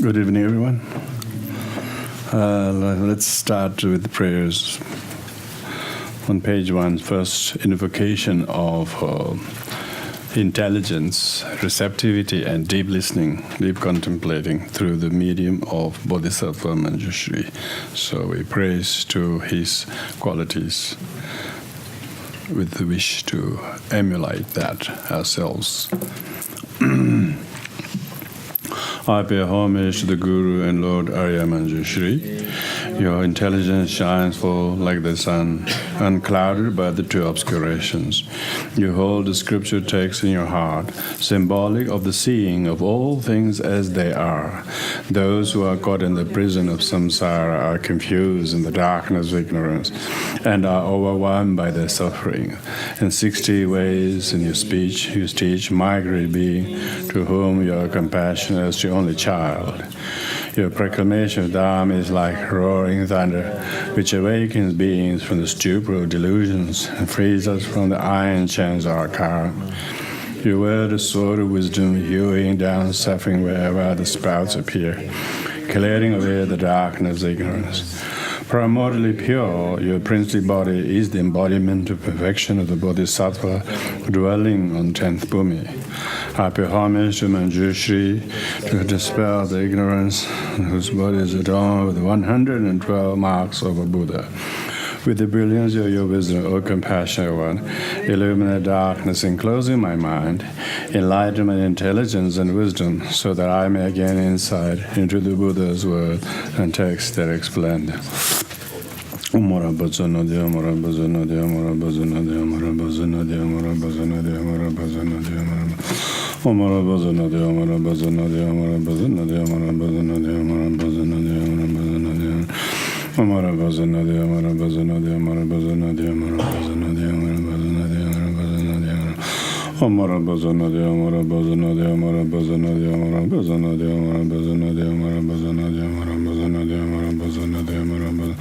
Good evening, everyone. Let's start with the prayers. On page 1, first invocation of intelligence, receptivity, and deep listening, deep contemplating through the medium of Bodhisattva Manjushri. So we praise to his qualities with the wish to emulate that ourselves. I pay homage to the Guru and Lord Arya Manjushri. Your intelligence shines full like the sun, unclouded by the two obscurations. You hold the scripture text in your heart, symbolic of the seeing of all things as they are. Those who are caught in the prison of samsara are confused in the darkness of ignorance and are overwhelmed by their suffering. In 60 ways in your speech, you teach my great being, to whom you are compassionate as your only child. Your proclamation of Dharma is like roaring thunder, which awakens beings from the stupor of delusions and frees us from the iron chains of our karma. You wear the sword of wisdom, hewing down suffering wherever the sprouts appear, clearing away the darkness of ignorance. Primordially pure, your princely body is the embodiment of perfection of the Bodhisattva dwelling on 10th Bhumi. I pay homage to Manjushri to dispel the ignorance, whose body is adorned with 112 marks of a Buddha. With the brilliance of your wisdom, O compassionate one, illuminate darkness enclosing my mind, enlighten my intelligence and wisdom, so that I may gain insight into the Buddha's word and text that explain them. Umara bhajana de amara bhajana de amara bhajana de amara bhajana de amara bhajana de amara bhajana de amara Umara bhajana de amara bhajana de amara bhajana de amara bhajana de amara bhajana de amara bhajana de Umara bhajana de amara bhajana de amara bhajana de amara bhajana de amara bhajana de amara bhajana de amara Umara bhajana de amara bhajana de amara bhajana de amara bhajana de amara bhajana de amara bhajana de amara bhajana de amara bhajana de amara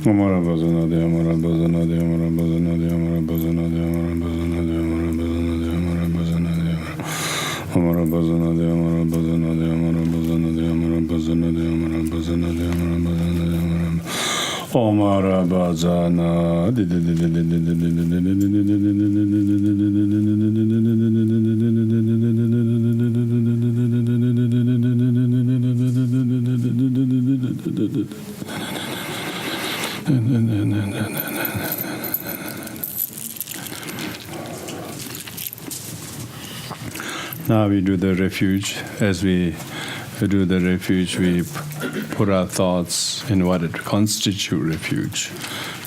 Amara bhajana de amara bhajana de amara bhajana de amara bhajana de amara bhajana de amara bhajana de amara bhajana de amara bhajana de amara bhajana de amara bhajana de amara bhajana de amara bhajana de amara bhajana de amara Omara bhajana Now we do the refuge. As we do the refuge, we put our thoughts in what it constitutes refuge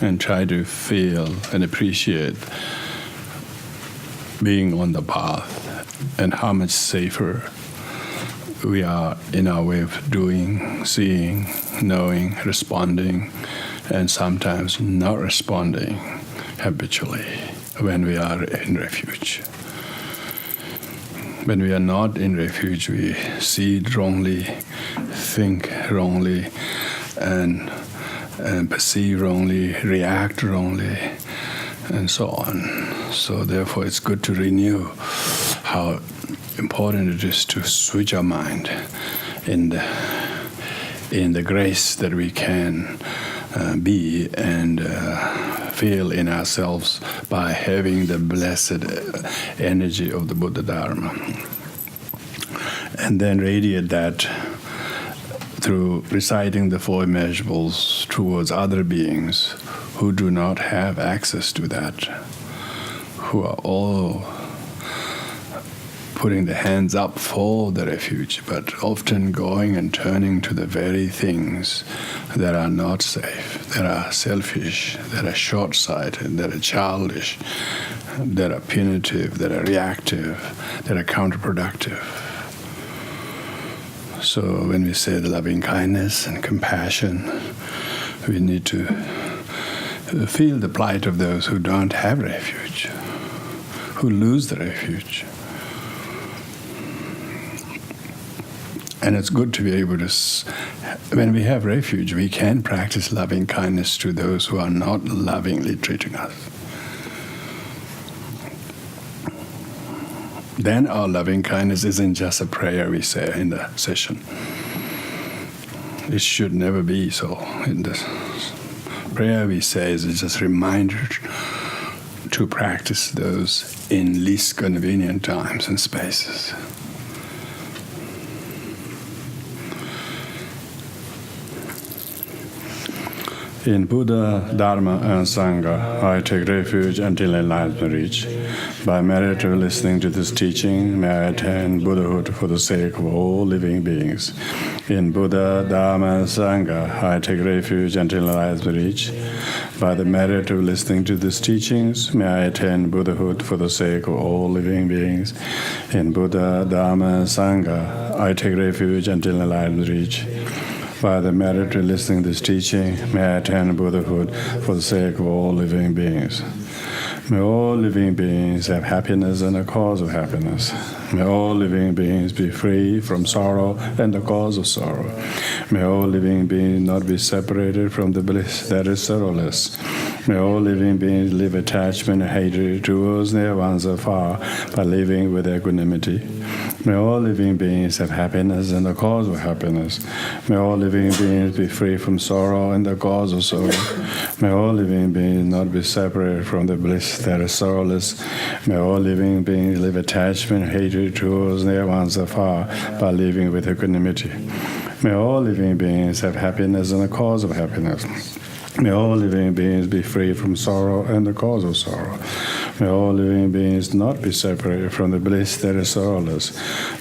and try to feel and appreciate being on the path and how much safer we are in our way of doing, seeing, knowing, responding, and sometimes not responding habitually when we are in refuge. When we are not in refuge, we see it wrongly, think wrongly, and perceive wrongly, react wrongly, and so on. So therefore, it's good to renew how important it is to switch our mind in the grace that we can be and feel in ourselves by having the blessed energy of the Buddha Dharma. And then radiate that through reciting the four immeasurables towards other beings who do not have access to that, who are all putting the hands up for the refuge, but often going and turning to the very things that are not safe, that are selfish, that are short-sighted, that are childish, that are punitive, that are reactive, that are counterproductive. So when we say the loving kindness and compassion, we need to feel the plight of those who don't have refuge, who lose the refuge. And it's good to be able to, when we have refuge, we can practice loving kindness to those who are not lovingly treating us. Then our loving kindness isn't just a prayer we say in the session. it should never be so. In the prayer we say is just a reminder to practice those in least convenient times and spaces. In Buddha, Dharma, and Sangha, I take refuge until enlightenment reach. By merit of listening to this teaching, may I attain Buddhahood for the sake of all living beings. In Buddha, Dharma, and Sangha, I take refuge until enlightenment reach. By the merit of listening to these teachings, may I attain Buddhahood for the sake of all living beings. In Buddha, Dharma, and Sangha, I take refuge until enlightenment reach. By the merit of listening to this teaching, may I attain Buddhahood for the sake of all living beings. May all living beings have happiness and the cause of happiness. May all living beings be free from sorrow and the cause of sorrow. May all living beings not be separated from the bliss that is sorrowless. May all living beings live attachment and hatred towards their ones afar by living with equanimity. May all living beings have happiness and the cause of happiness. May all living beings be free from sorrow and the cause of sorrow. May all living beings not be separated from the bliss that is sorrowless. May all living beings live attachment and hatred towards their ones afar by living with equanimity. May all living beings have happiness and the cause of happiness. May all living beings be free from sorrow and the cause of sorrow. May all living beings not be separated from the bliss that is sorrowless.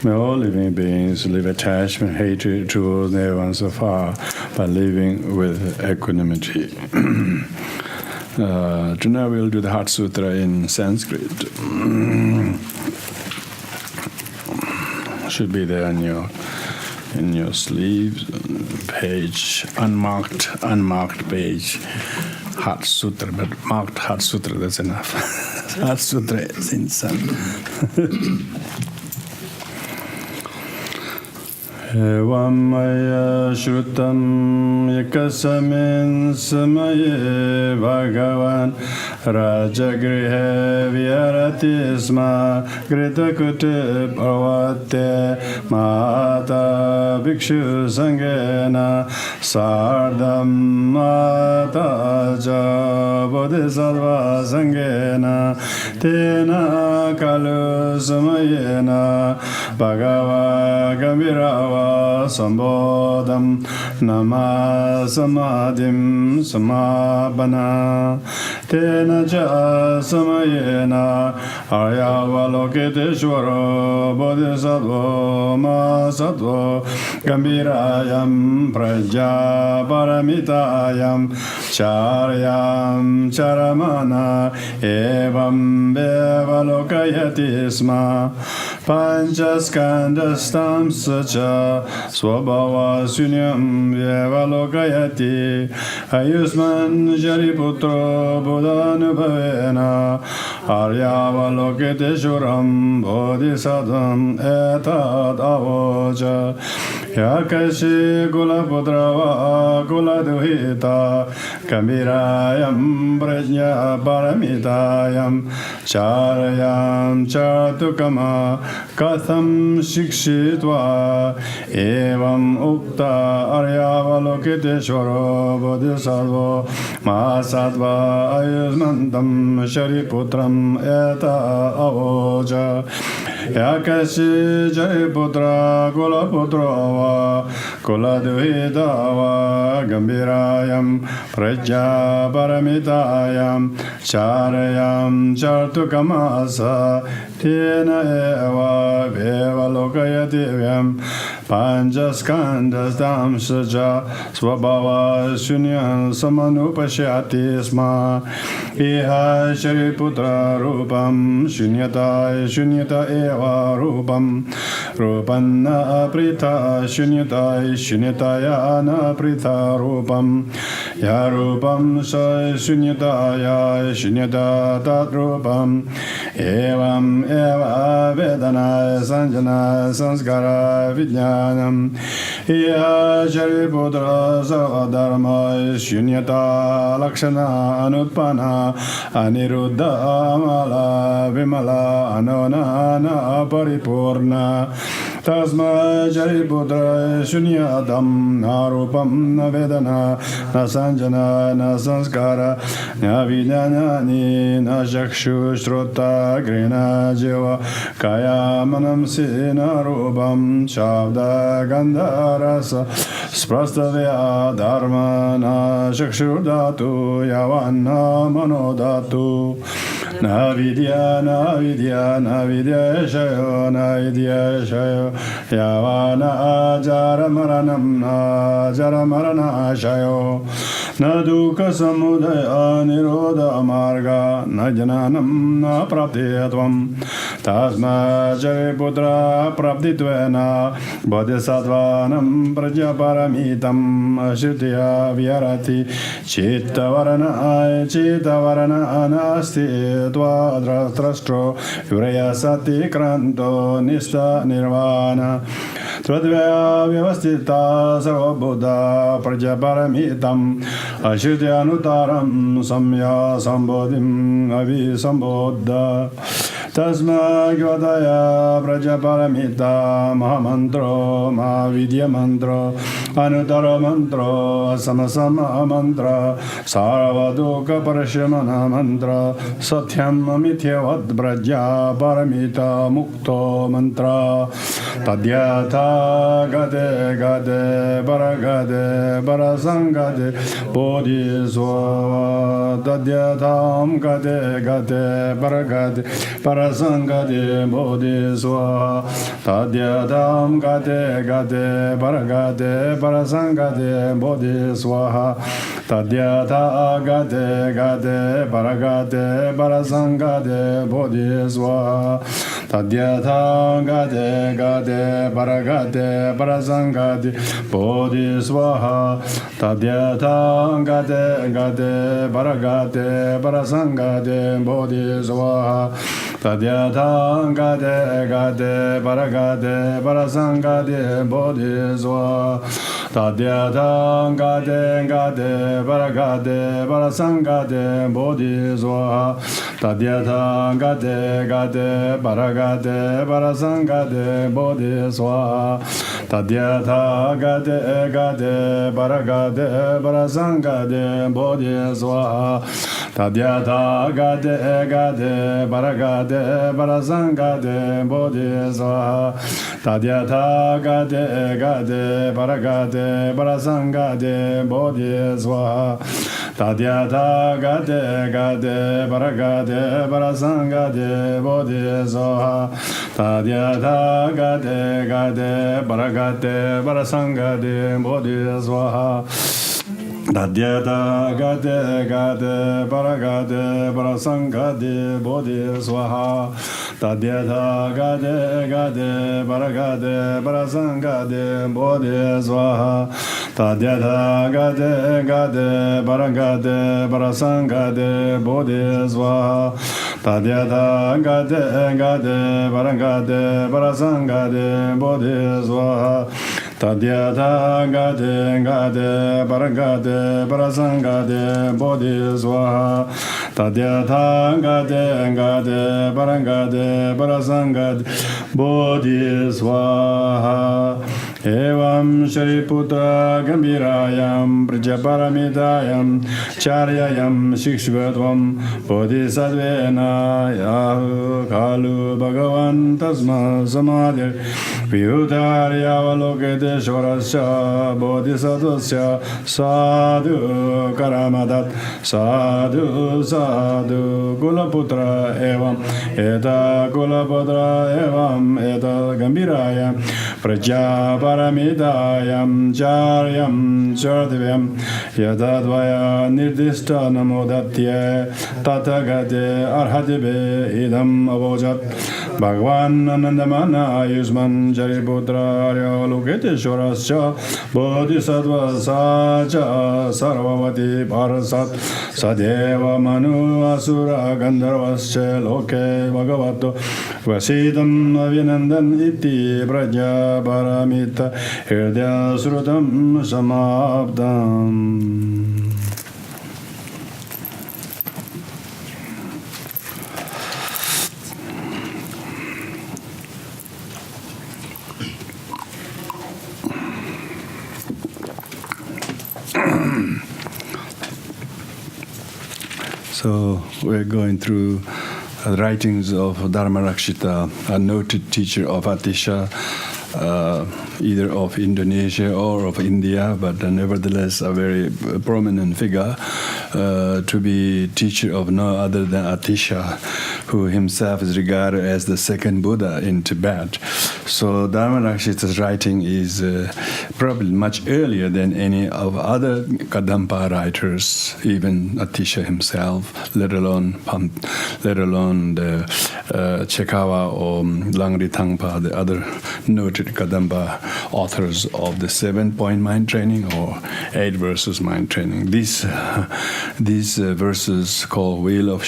May all living beings live attachment, hatred towards their ones afar by living with equanimity. Tonight we'll do the Heart Sutra in Sanskrit. Should be there in your sleeves, page, unmarked page, Heart Sutra, but marked Heart Sutra, that's enough. Heart Sutra is in Sanskrit. Evam maya shrutam yakasamin samaye bhagavan rajagrihe vyarati sma gritakute bhavate mata bhikshu sangena sardam mata ja bodhisattva sangena tena kalu samayena bhagava gambhirava sambodham nama samadhim samabana tena ja samayena aryavalokiteshvaro bodhisattva masattva gambhirayam prajaparamitayam charyam charamana evam bevalokayati sma panchaskandastam sacha swabhava sunyam vyevalokayati ayusman jariputro buddhanubhavena aryavalokiteshvaram bodhisattvam etad avoja yakashi kulaputrava kuladuhita gambhirayam prajna paramitayam charyam chatukama katham shikshitva evam ukta aryavalokiteshvaro bodhisattva masattva ayusmantam shariputram eta avoja yakashi jariputra kulaputrava kuladuhitava gambhirayam prajna paramitayam charyam chartukamasa tena eva vevalokayati vyam panchaskandastam saja swabhava shunyam samanupashyati sma iha shariputra rupam shunyata eva rupam rupanna aprita shunyataya na aprita rupam ya rupam sa shunyataya shunyata tat rupam evam eva vedana sanjana sanskara vijnanam iya shariputra savadharma shunyata lakshana anuppana aniruddha amala vimala anona paripurna tasma jariputra shunyadam narupam na vedana na sanjana na sanskara na vidyanyani na jakshu shrota grina jiva kaya manam sina rupam shabda gandharasa sprastavya dharma na jakshu datu yavanna manodatu na vidya shayo yavana jara marana shayo na dukkha samudaya nirodha marga na jananam na praptiyatvam tasma jariputra praptitvena bodhisattvanam prajaparamitam ashritya vyarati chittavarana anasti tvadrastro vrayasati kranto nista nirvana Tradvaya vyavastita sarvabuddha prajaparamitam ashrityanutaram samya sambodhim avisambodha tasma gyodaya prajaparamita mahamantro mahavidya mantro anutara mantro samasama mantra sarvaduka parashamana mantra satyam amithyavad prajaparamita mukto mantra tadyata gade barasangade bodhiswa tadyatam gade baragade barasangade bodhiswa tadyatam gade baragade barasangade bodhiswa tadyata gade baragade barasangade bodhiswa tadyata gade baragade barasangade bodhiswaha tadyata gade baragade barasangade bodhiswaha tadyata gade baragade barasangade bodhiswaha tadyata gade baragade barasangade bodhiswaha tadyata gade baragade barasangade bodhiswaha tadyata gade baragade barasangade bodhiswaha tadyata gade baragade barasangade bodhiswaha tadyata gade baragade barasangade bodhiswaha tadyata gade baragade barasangade bodhiswaha tadyata gade baragade barasangade bodhiswaha tadyata gade baragade barasangade bodhiswaha tadyata gade baragade barasangade bodhiswaha tadyata gade baragade barasangade bodhiswaha tadyata gade baragade barasangade bodhiswaha tadyata gade baragade barasangade bodhiswaha tadyata gade baragade barasangade bodhiswaha evam shariputra gambirayam prajaparamidayam charyayam shikshvatvam bodhisattvena yahu kalu bhagavan tasma samadhi vyutaryavalokete shvarasya bodhisattvasya sadhu karamadat sadhu kulaputra evam eta kulaputra evam eta gambirayam prajaparamidayam charyam chardvyam yadadvaya nirdishta namodatye tathagate arhatibe idam avojat Bhagavan Anandamana Ayushman Jariputra Aryalokete Shorascha Bodhisattva Sacha Sarvavati Parasat Sadeva Manu Asura Gandharvascha Loke Bhagavato Vasidam Avinandan Iti Praja Paramita Hridya Srutam Samabdam. So we're going through writings of Dharmarakshita, a noted teacher of Atisha, either of Indonesia or of India, but nevertheless a very prominent figure, to be teacher of no other than Atisha, who himself is regarded as the second Buddha in Tibet. So Dharmarakshita's writing is probably much earlier than any of other Kadampa writers, even Atisha himself, let alone the Chekhawa or LangrI Thangpa, the other noted Kadampa authors of the 7-point mind training or 8 verses mind training. These verses called Wheel of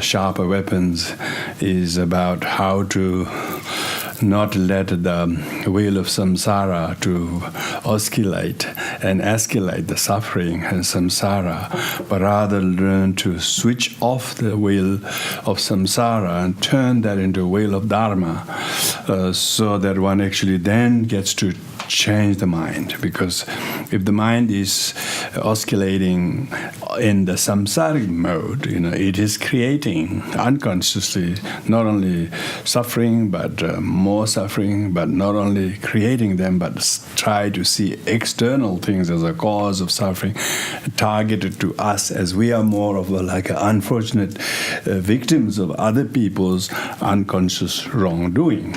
Sharper Weapons is about how to not let the wheel of samsara to oscillate and escalate the suffering and samsara, but rather learn to switch off the wheel of samsara and turn that into a wheel of dharma, so that one actually then gets to change the mind. Because if the mind is oscillating in the samsaric mode, it is creating unconsciously not only suffering but more suffering, but not only creating them but try to see external things as a cause of suffering targeted to us, as we are more of like unfortunate victims of other people's unconscious wrongdoing.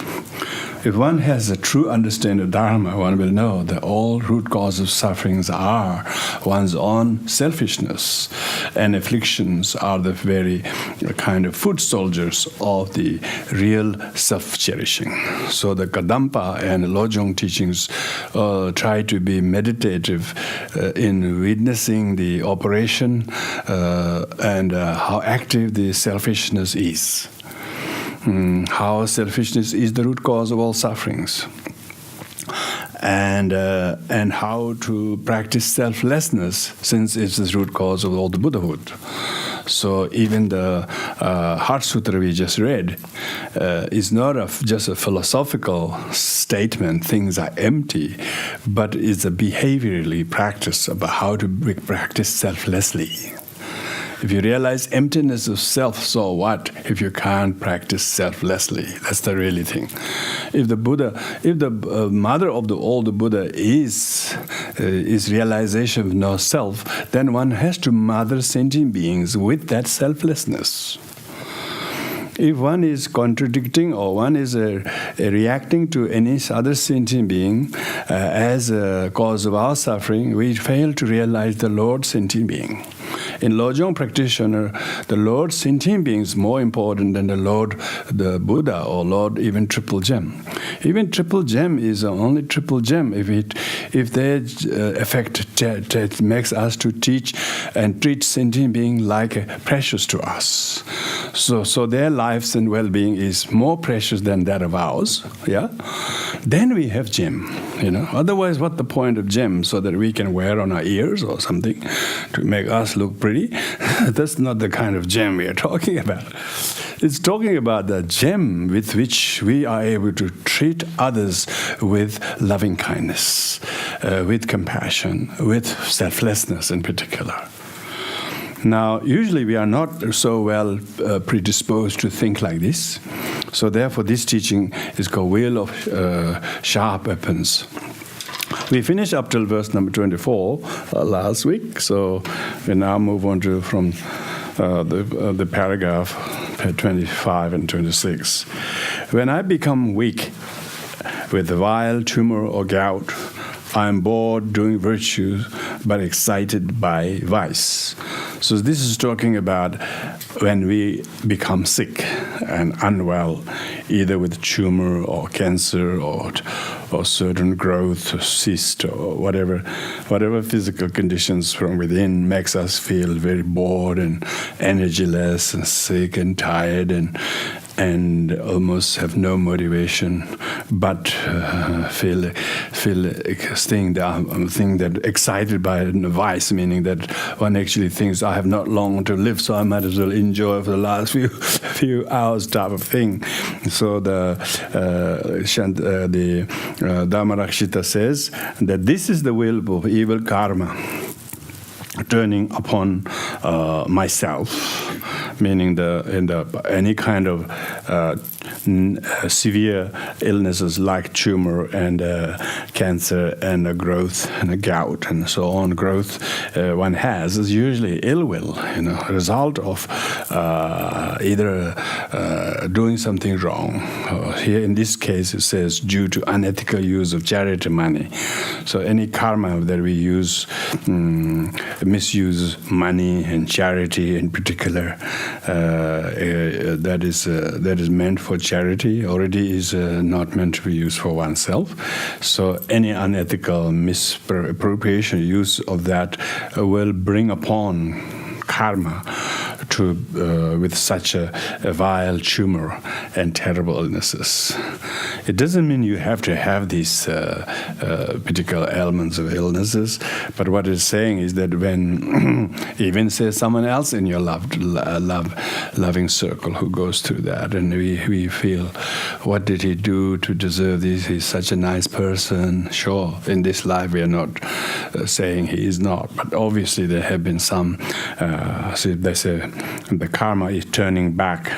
If one has a true understanding of Dharma, one will know that all root causes of sufferings are one's own selfishness, and afflictions are the very kind of foot soldiers of the real self-cherishing. So the Kadampa and Lojong teachings try to be meditative in witnessing the operation and how active the selfishness is. How selfishness is the root cause of all sufferings, and how to practice selflessness, since it's the root cause of all the Buddhahood. So even the Heart Sutra we just read is not just a philosophical statement, things are empty, but it's a behaviorally practice about how to practice selflessly. If you realize emptiness of self, so what if you can't practice selflessly? That's the really thing. If the mother of all the Buddha is realization of no self, then one has to mother sentient beings with that selflessness. If one is contradicting or one is reacting to any other sentient being as a cause of our suffering, we fail to realize the Lord sentient being. In Lojong practitioner, the Lord sentient being is more important than the Lord, the Buddha, or Lord even Triple Gem. Even Triple Gem is only Triple Gem if their effect makes us to teach and treat sentient being like precious to us. So their lives and well-being is more precious than that of ours. Yeah, then we have gem. Otherwise, what the point of gem? So that we can wear on our ears or something to make us look pretty. That's not the kind of gem we are talking about. It's talking about the gem with which we are able to treat others with loving kindness, with compassion, with selflessness in particular. Now, usually we are not so well predisposed to think like this. So therefore, this teaching is called Wheel of Sharp Weapons. We finished up till verse number 24 last week, so we now move on to from the paragraph 25 and 26. When I become weak with vile tumor or gout, I am bored doing virtue, but excited by vice. So this is talking about when we become sick and unwell, either with tumor or cancer or certain growth or cyst or whatever physical conditions from within makes us feel very bored and energyless and sick and tired and almost have no motivation, but feel staying down, think that excited by vice, meaning that one actually thinks I have not long to live, so I might as well enjoy for the last few hours type of thing. So the Dharmarakshita says that this is the will of evil karma. turning upon myself, meaning any kind of severe illnesses like tumor and cancer and growth and gout and so on. Growth one has is usually ill will, a result of either doing something wrong. Here in this case it says due to unethical use of charity money. So any karma that we use, misuse money and charity in particular, that is meant for charity already is not meant to be used for oneself. So any unethical misappropriation use of that will bring upon karma with such a vile tumor and terrible illnesses. It doesn't mean you have to have these particular elements of illnesses, but what it's saying is that when even say someone else in your loving circle who goes through that, and we feel, what did he do to deserve this? He's such a nice person. Sure, in this life we are not saying he is not, but obviously there have been some, they say, the karma is turning back,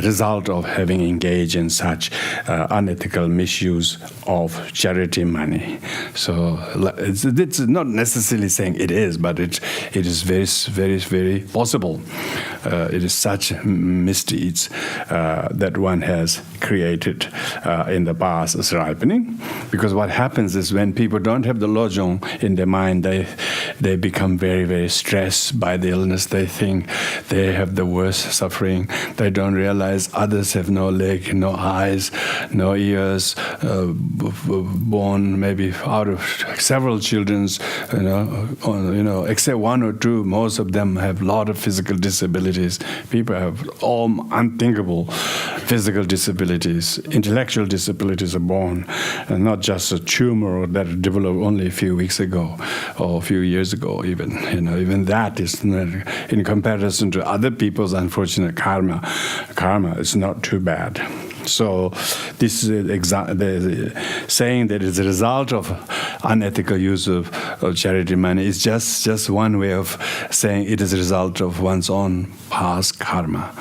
result of having engaged in such unethical misuse of charity money. So it's not necessarily saying it is, but it is very, very, very possible. It is such misdeeds that one has created in the past as ripening. Because what happens is when people don't have the lojong in their mind, they become very, very stressed by the illness. They think they have the worst suffering. They don't realize others have no leg, no eyes, no ears, born maybe out of several children, except one or two. Most of them have a lot of physical disabilities. People have all unthinkable physical disabilities. Intellectual disabilities are born, and not just a tumor that developed only a few weeks ago or a few years ago even. Even that is not, in comparison to other people's unfortunate karma is not too bad. So this is saying that it's a result of unethical use of charity money is just one way of saying it is a result of one's own past karma.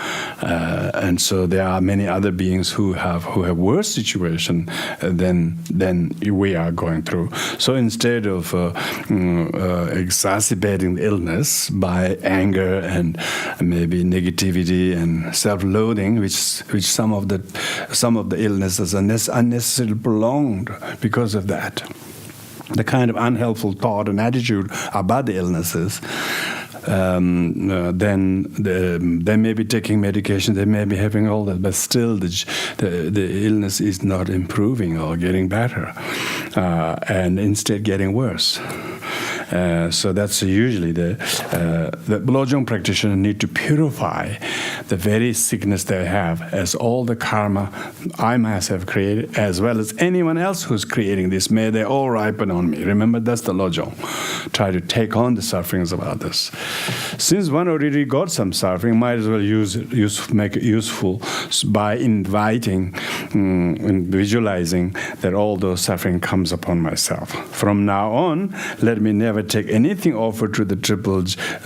And so there are many other beings who have worse situation than we are going through. So instead of exacerbating the illness by anger and maybe negativity and self-loathing, which some of the illnesses are unnecessarily prolonged because of that. The kind of unhelpful thought and attitude about the illnesses, then they may be taking medication, they may be having all that, but still the illness is not improving or getting better, and instead getting worse. So that's usually the Lojong practitioner need to purify the very sickness they have, as all the karma I myself created, as well as anyone else who's creating this. May they all ripen on me. Remember, that's the Lojong. Try to take on the sufferings of others. Since one already got some suffering, might as well make it useful by inviting and visualizing that all those suffering comes upon myself. From now on, let me never take anything offered to the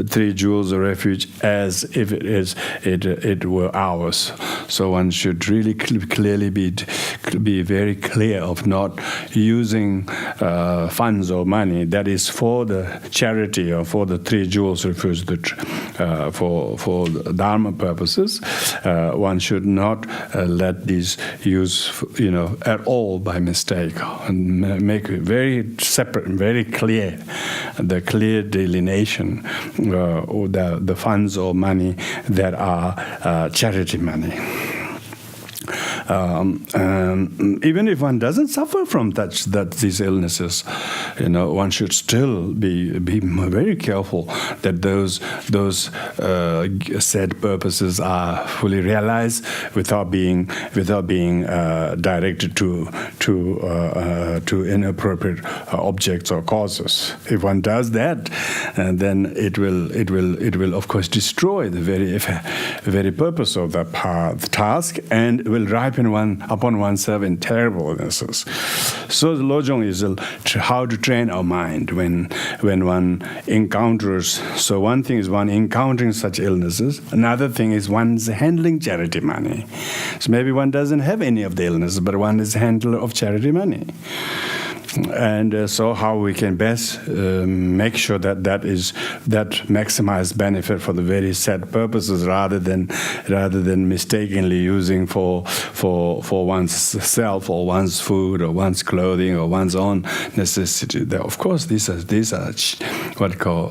three jewels of refuge as if it were ours. So one should really clearly be very clear of not using funds or money that is for the charity or for the three jewels of refuge for Dharma purposes. One should not let these use at all by mistake, and make it very separate and very clear, the clear delineation of the funds or money that are charity money. Even if one doesn't suffer from these illnesses, one should still be very careful that those said purposes are fully realized without being directed to inappropriate objects or causes. If one does that, then it will of course destroy the very purpose of that path, task and will ripen upon oneself in terrible illnesses. So the Lojong is how to train our mind when one encounters. So one thing is one encountering such illnesses. Another thing is one's handling charity money. So maybe one doesn't have any of the illnesses, but one is handler of charity money. And so how we can best make sure that maximize benefit for the very set purposes rather than mistakenly using for one's self or one's food or one's clothing or one's own necessity. Of course, these are what you call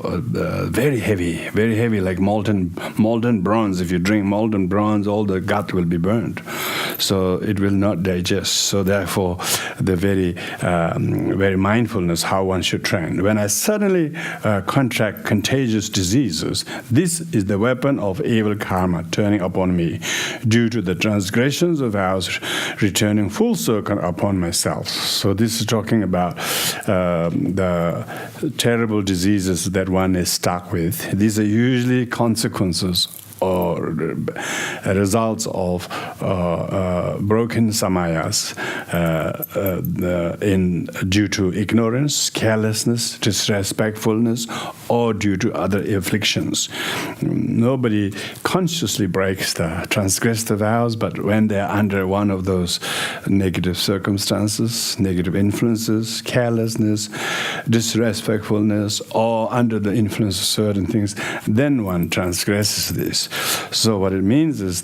very heavy, like molten bronze. If you drink molten bronze, all the gut will be burned, so it will not digest. So therefore, the very mindfulness how one should train. When I suddenly contract contagious diseases, this is the weapon of evil karma turning upon me, due to the transgressions of vows returning full circle upon myself. So this is talking about the terrible diseases that one is stuck with. These are usually consequences or results of broken samayas due to ignorance, carelessness, disrespectfulness, or due to other afflictions. Nobody consciously transgress the vows, but when they're under one of those negative circumstances, negative influences, carelessness, disrespectfulness, or under the influence of certain things, then one transgresses this. So what it means is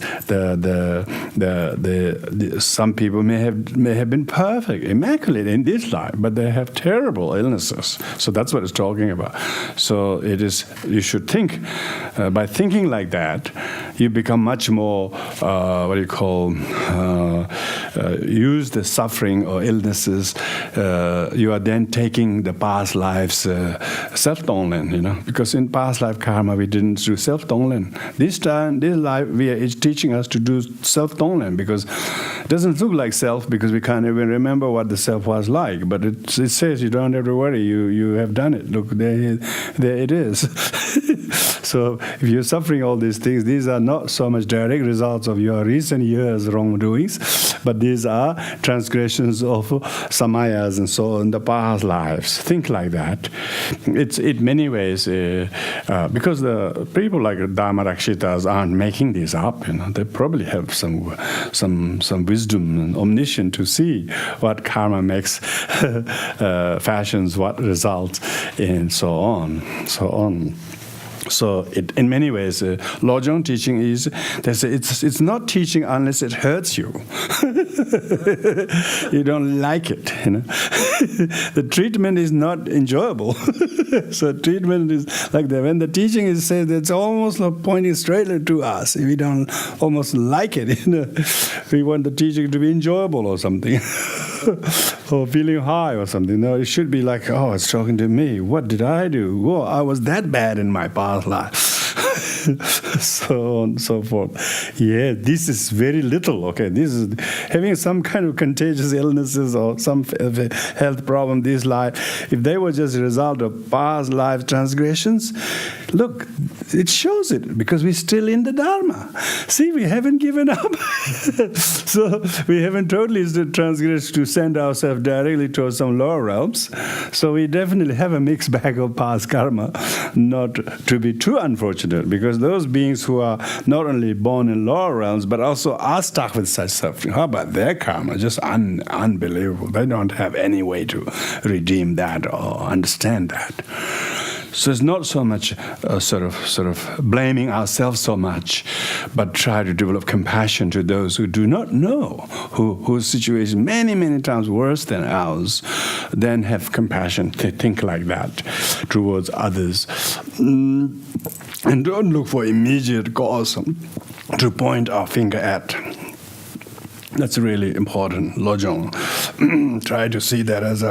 some people may have been perfect, immaculate in this life, but they have terrible illnesses. So that's what it's talking about. So it is. You should think. By thinking like that, you become much more use the suffering or illnesses. You are then taking the past lives self-tonglen, because in past life karma we didn't do self-tonglen. This life it's teaching us to do self-tonglen, because it doesn't look like self because we can't even remember what the self was like. But it says you don't have to worry. You have done it. Look, there it is. So if you're suffering all these things, these are not so much direct results of your recent years' wrongdoings, but these are transgressions of samayas and so on in the past lives. Think like that. It's in many ways because the people like Dharmarakshitas aren't making these up. They probably have some wisdom and omniscience to see what karma makes, fashions what results, and so on. So in many ways, Lojong teaching is, they say it's not teaching unless it hurts you. You don't like it, The treatment is not enjoyable. So treatment is like that. When the teaching is said, it's almost like pointing straight to us. We don't almost like it, We want the teaching to be enjoyable or something. Or feeling high or something. No, it should be like, oh, it's talking to me. What did I do? Whoa, I was that bad in my past life. So on and so forth. Yeah, this is very little, okay? This is having some kind of contagious illnesses or some health problem this life. If they were just a result of past life transgressions, look, it shows it because we're still in the Dharma. See, we haven't given up. So we haven't totally transgressed to send ourselves directly towards some lower realms. So we definitely have a mixed bag of past karma, not to be too unfortunate, because those beings who are not only born in lower realms, but also are stuck with such suffering. How about their karma? Just unbelievable. They don't have any way to redeem that or understand that. So it's not so much sort of blaming ourselves so much, but try to develop compassion to those who do not know, whose situation many times worse than ours. Then have compassion, think like that towards others. And don't look for immediate cause to point our finger at. That's really important, Lojong. Try to see that as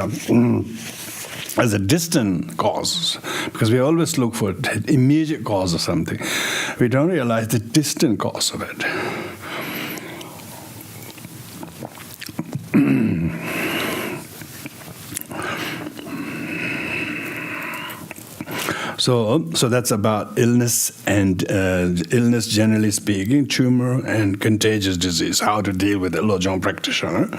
a distant cause, because we always look for immediate cause of something. We don't realize the distant cause of it. So that's about illness and illness, generally speaking, tumor and contagious disease, how to deal with a Lojong practitioner.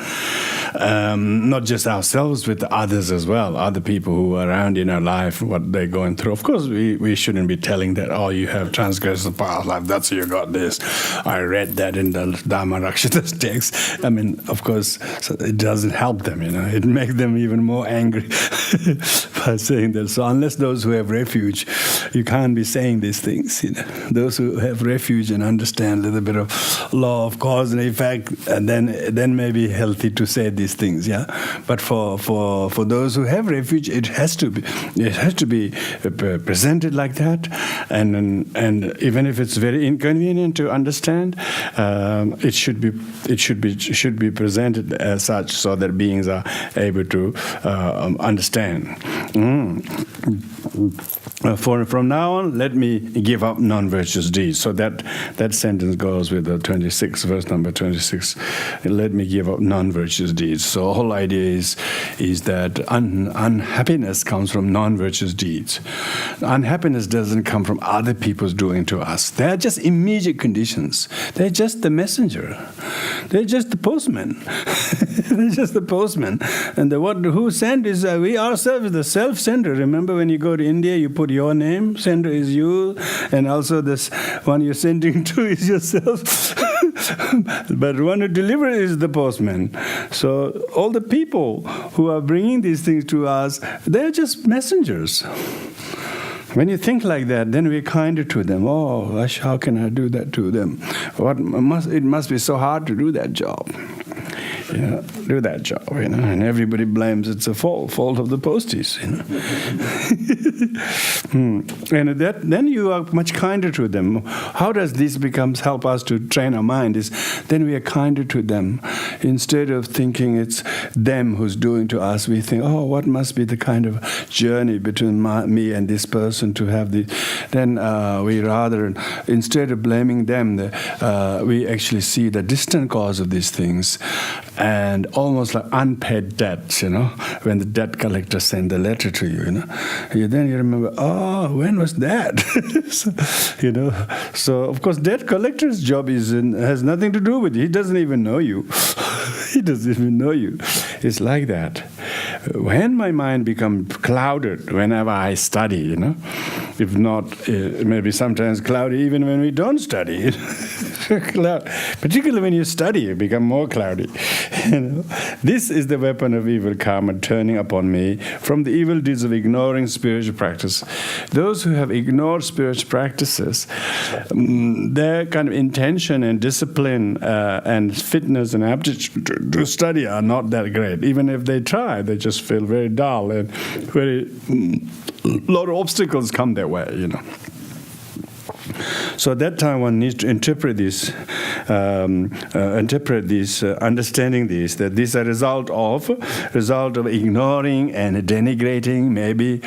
Not just ourselves, with others as well, other people who are around in our life, what they're going through. Of course, we shouldn't be telling that, oh, you have transgressed the past life, that's you got this. I read that in the Dharmarakshita's text. I mean, of course, so it doesn't help them, It makes them even more angry by saying that. So unless those who have refuge, you can't be saying these things, Those who have refuge and understand a little bit of law of cause and effect, and then may be healthy to say these things, yeah. But for those who have refuge, it has to be presented like that, and even if it's very inconvenient to understand, it should be presented as such, so that beings are able to understand. From now on, let me give up non-virtuous deeds. So that sentence goes with the 26, verse number 26. Let me give up non-virtuous deeds. So the whole idea is that unhappiness comes from non-virtuous deeds. Unhappiness doesn't come from other people's doing to us. They are just immediate conditions. They're just the messenger. They're just the postman. They're just the postman. And who sent is we ourselves, the self-sender. Remember when you go to India, you put your name, sender is you, and also this one you're sending to is yourself. But one who delivers is the postman. So all the people who are bringing these things to us, they're just messengers. When you think like that, then we're kinder to them. Oh, how can I do that to them? It must be so hard to do that job. Do that job, and everybody blames it's a fault of the posties, And then you are much kinder to them. How does this help us to train our mind? Is then we are kinder to them. Instead of thinking it's them who's doing to us, we think, oh, what must be the kind of journey between me and this person to have the. Then we rather, instead of blaming them, we actually see the distant cause of these things. And almost like unpaid debts, when the debt collector sent the letter to you, then you remember, oh, when was that? So of course, debt collector's job has nothing to do with it. He doesn't even know you. He doesn't even know you. It's like that. When my mind becomes clouded whenever I study, if not, maybe sometimes cloudy even when we don't study. Particularly when you study, you become more cloudy. This is the weapon of evil karma turning upon me from the evil deeds of ignoring spiritual practice. Those who have ignored spiritual practices, their kind of intention and discipline and fitness and aptitude to study are not that great. Even if they try, they just feel very dull and very lot of obstacles come their way, So at that time, one needs to interpret this, understanding this, that this is a result of ignoring and denigrating, maybe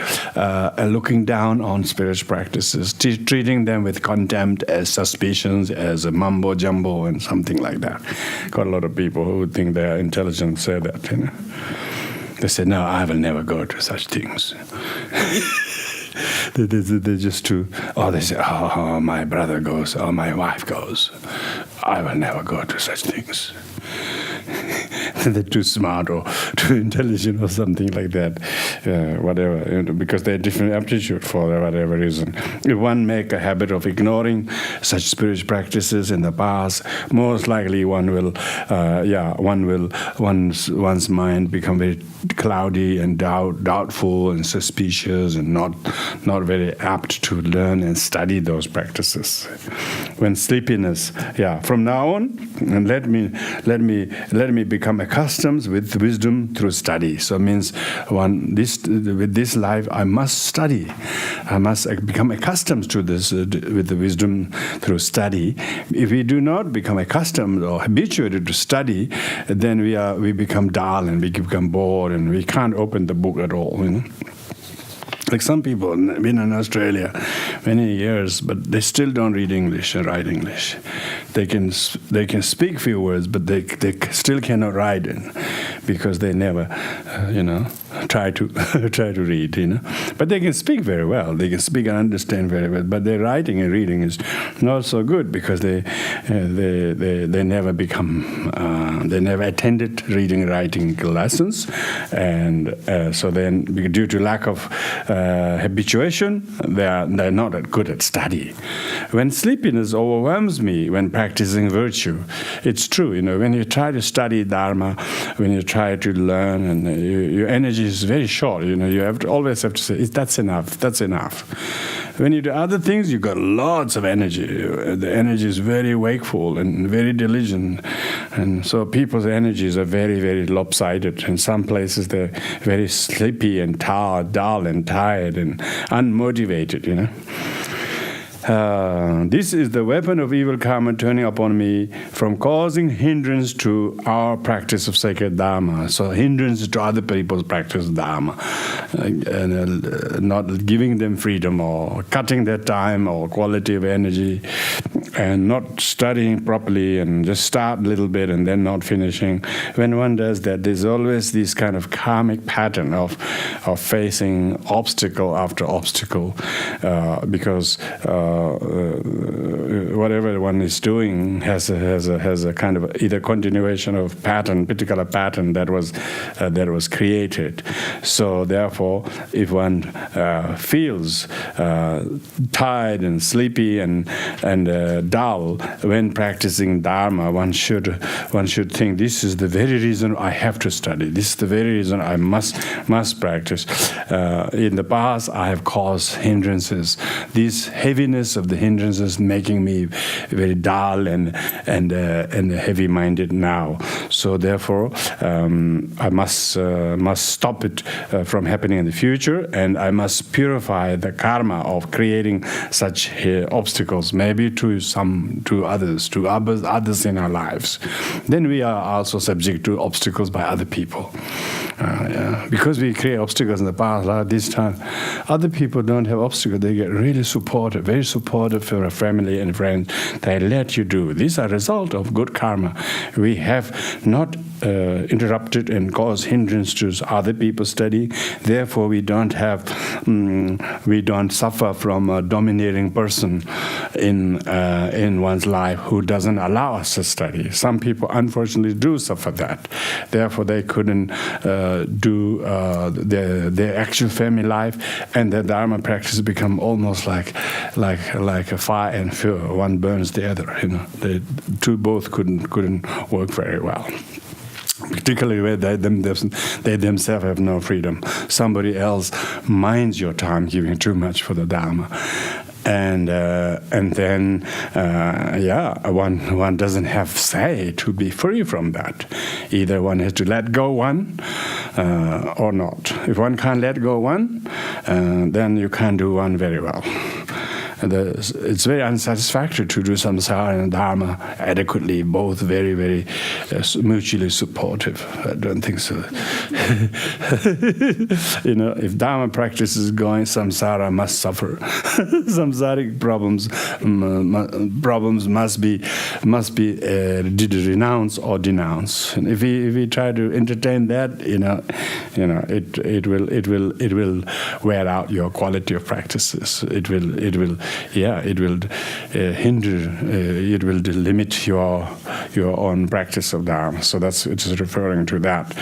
looking down on spiritual practices, treating them with contempt, as suspicions, as a mumbo jumbo, and something like that. Got a lot of people who think they are intelligent say that. They say, "No, I will never go to such things." They're just too. Oh, they say, "Oh, my brother goes. Oh, my wife goes. I will never go to such things." They're too smart or too intelligent or something like that, whatever, because they have different aptitude for whatever reason. If one make a habit of ignoring such spiritual practices in the past, most likely one's mind become very cloudy and doubtful and suspicious and not very apt to learn and study those practices. When sleepiness, from now on, and let me become accustomed with wisdom through study. So it means with this life, I must study. I must become accustomed to this with the wisdom through study. If we do not become accustomed or habituated to study, then we become dull and we become bored and we can't open the book at all. Like some people have been in Australia many years, but they still don't read English and write English. They can speak few words, but they still cannot write it because they never, try to read. But they can speak very well. They can speak and understand very well. But their writing and reading is not so good because they never they never attended reading and writing lessons, and so then due to lack of habituation, they're not that good at study. When sleepiness overwhelms me when practicing virtue, it's true. When you try to study Dharma, when you try to learn, and your energy is very short. You always have to say, "That's enough. That's enough." When you do other things, you've got lots of energy. The energy is very wakeful and very diligent. And so people's energies are very, very lopsided. In some places, they're very sleepy and tired, dull and tired and unmotivated, This is the weapon of evil karma turning upon me from causing hindrance to our practice of sacred Dharma. So hindrance to other people's practice of Dharma. Not giving them freedom or cutting their time or quality of energy and not studying properly and just start a little bit and then not finishing. When one does that, there's always this kind of karmic pattern of facing obstacle after obstacle because whatever one is doing has a kind of either continuation of particular pattern that was created. So therefore, if one feels tired and sleepy and dull when practicing Dharma, one should think, this is the very reason I have to study. This is the very reason I must practice. In the past, I have caused hindrances. This heaviness of the hindrances making me very dull and heavy-minded now. So therefore, I must stop it from happening in the future, and I must purify the karma of creating such obstacles, maybe to others in our lives. Then we are also subject to obstacles by other people. Because we create obstacles in the past, this time, other people don't have obstacles. They get really supportive, very supportive for a family and friends. They let you do. These are a result of good karma. We have not interrupted and caused hindrance to other people's study. Therefore, we don't suffer from a domineering person in one's life who doesn't allow us to study. Some people, unfortunately, do suffer that. Therefore, they couldn't do their actual family life, and their Dharma practice become almost like a fire and fuel. One burns the other. The two both couldn't work very well. Particularly where they themselves have no freedom. Somebody else minds your time, giving too much for the Dharma. And then one doesn't have say to be free from that. Either one has to let go one or not. If one can't let go one, then you can't do one very well. It's very unsatisfactory to do samsara and Dharma adequately, both very, very mutually supportive. I don't think so. If Dharma practice is going, samsara must suffer. Samsaric problems must be renounced or denounced. And if we try to entertain that, it will wear out your quality of practices. It will hinder. It will limit your own practice of Dharma. So it's referring to that.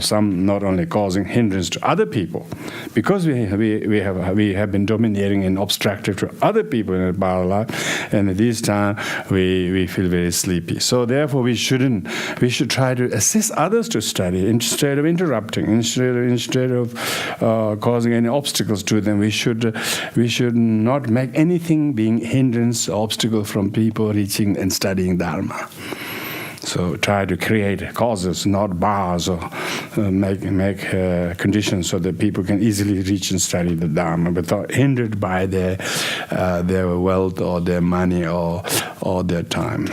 Some not only causing hindrance to other people, because we have been domineering and obstructive to other people in our life, and at this time we feel very sleepy. So therefore we should try to assist others to study instead of interrupting, instead of causing any obstacles to them. We should not make anything being hindrance, obstacle from people reaching and studying Dharma. So try to create causes, not bars, or make conditions so that people can easily reach and study the Dharma without hindered by their wealth or their money or all their time.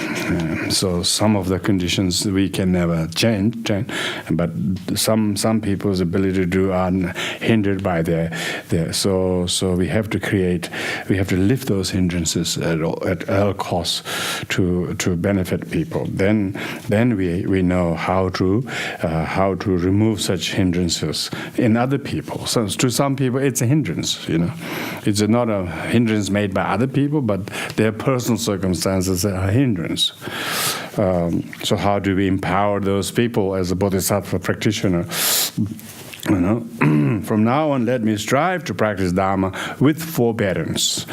So some of the conditions we can never change, but some people's ability to do are hindered by their so we have to lift those hindrances at all costs to benefit people. Then we know how to remove such hindrances in other people. So to some people it's a hindrance, It's not a hindrance made by other people, but their personal circumstances are a hindrance. So how do we empower those people as a bodhisattva practitioner? From now on, let me strive to practice Dharma with forbearance.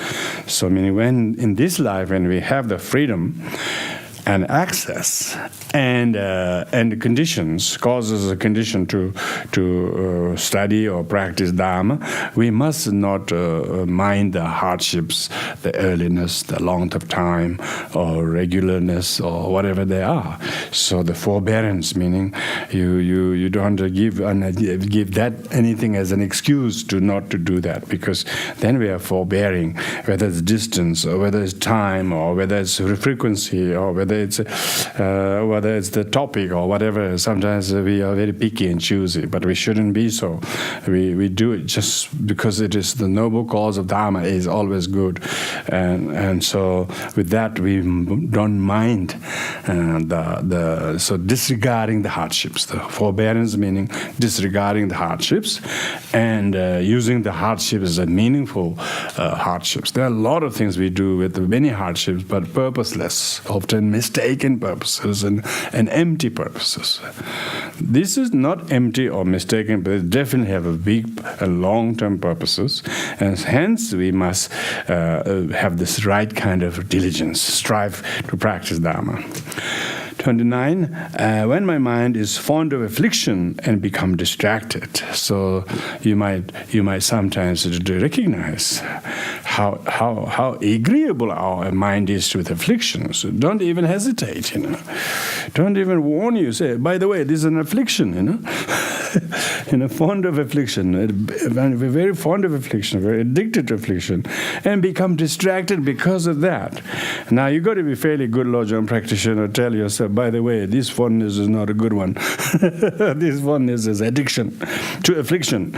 So meaning when in this life, when we have the freedom and access and the conditions causes a condition to study or practice Dharma, we must not mind the hardships, the earliness, the length of time, or regularness, or whatever they are. So the forbearance, meaning you don't give that anything as an excuse to not to do that, because then we are forbearing, whether it's distance or whether it's time or whether it's frequency or whether it's the topic or whatever. Sometimes we are very picky and choosy, but we shouldn't be so. We do it just because it is the noble cause of Dharma is always good, and so with that we don't mind so disregarding the hardships. The forbearance meaning disregarding the hardships and using the hardships as a meaningful hardships. There are a lot of things we do with many hardships, but purposeless, often mistaken purposes and empty purposes. This is not empty or mistaken, but it definitely have a big and long-term purposes, and hence we must have this right kind of diligence, strive to practice Dharma. 29, when my mind is fond of affliction and become distracted. So you might sometimes recognize how agreeable our mind is with afflictions. Don't even hesitate, Don't even warn you. Say, by the way, this is an affliction, fond of affliction, very fond of affliction, very addicted to affliction, and become distracted because of that. Now you got to be fairly good Lojong practitioner. Tell yourself, by the way, this fondness is not a good one. This fondness is addiction to affliction,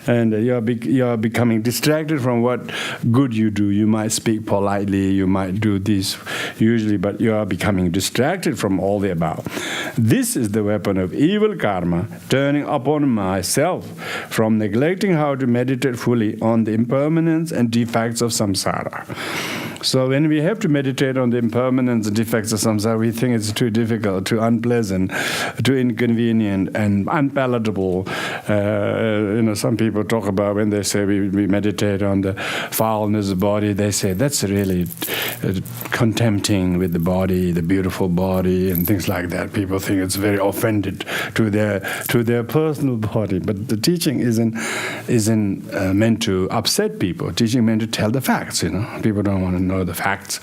and you are becoming distracted from what good you do. You might speak politely, you might do this usually, but you are becoming distracted from all the above. This is the weapon of evil karma, turning upon myself from neglecting how to meditate fully on the impermanence and defects of samsara. So when we have to meditate on the impermanence and defects of samsara, we think it's too difficult, too unpleasant, too inconvenient, and unpalatable. Some people talk about when they say we meditate on the foulness of the body, they say that's really contempting with the body, the beautiful body, and things like that. People think it's very offended to their personal body, but the teaching isn't meant to upset people. Teaching meant to tell the facts. People don't want to know the facts.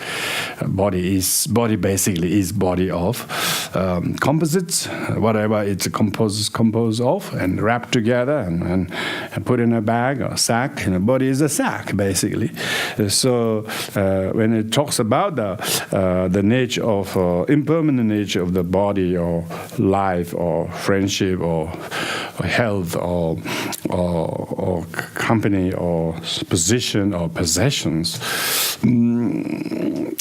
Body basically is body of composites, whatever it's composed of, and wrapped together and put in a bag or sack. Body is a sack basically. So when it talks about the nature of impermanent nature of the body, or life, or friendship, or health, or company, or position, or possessions. When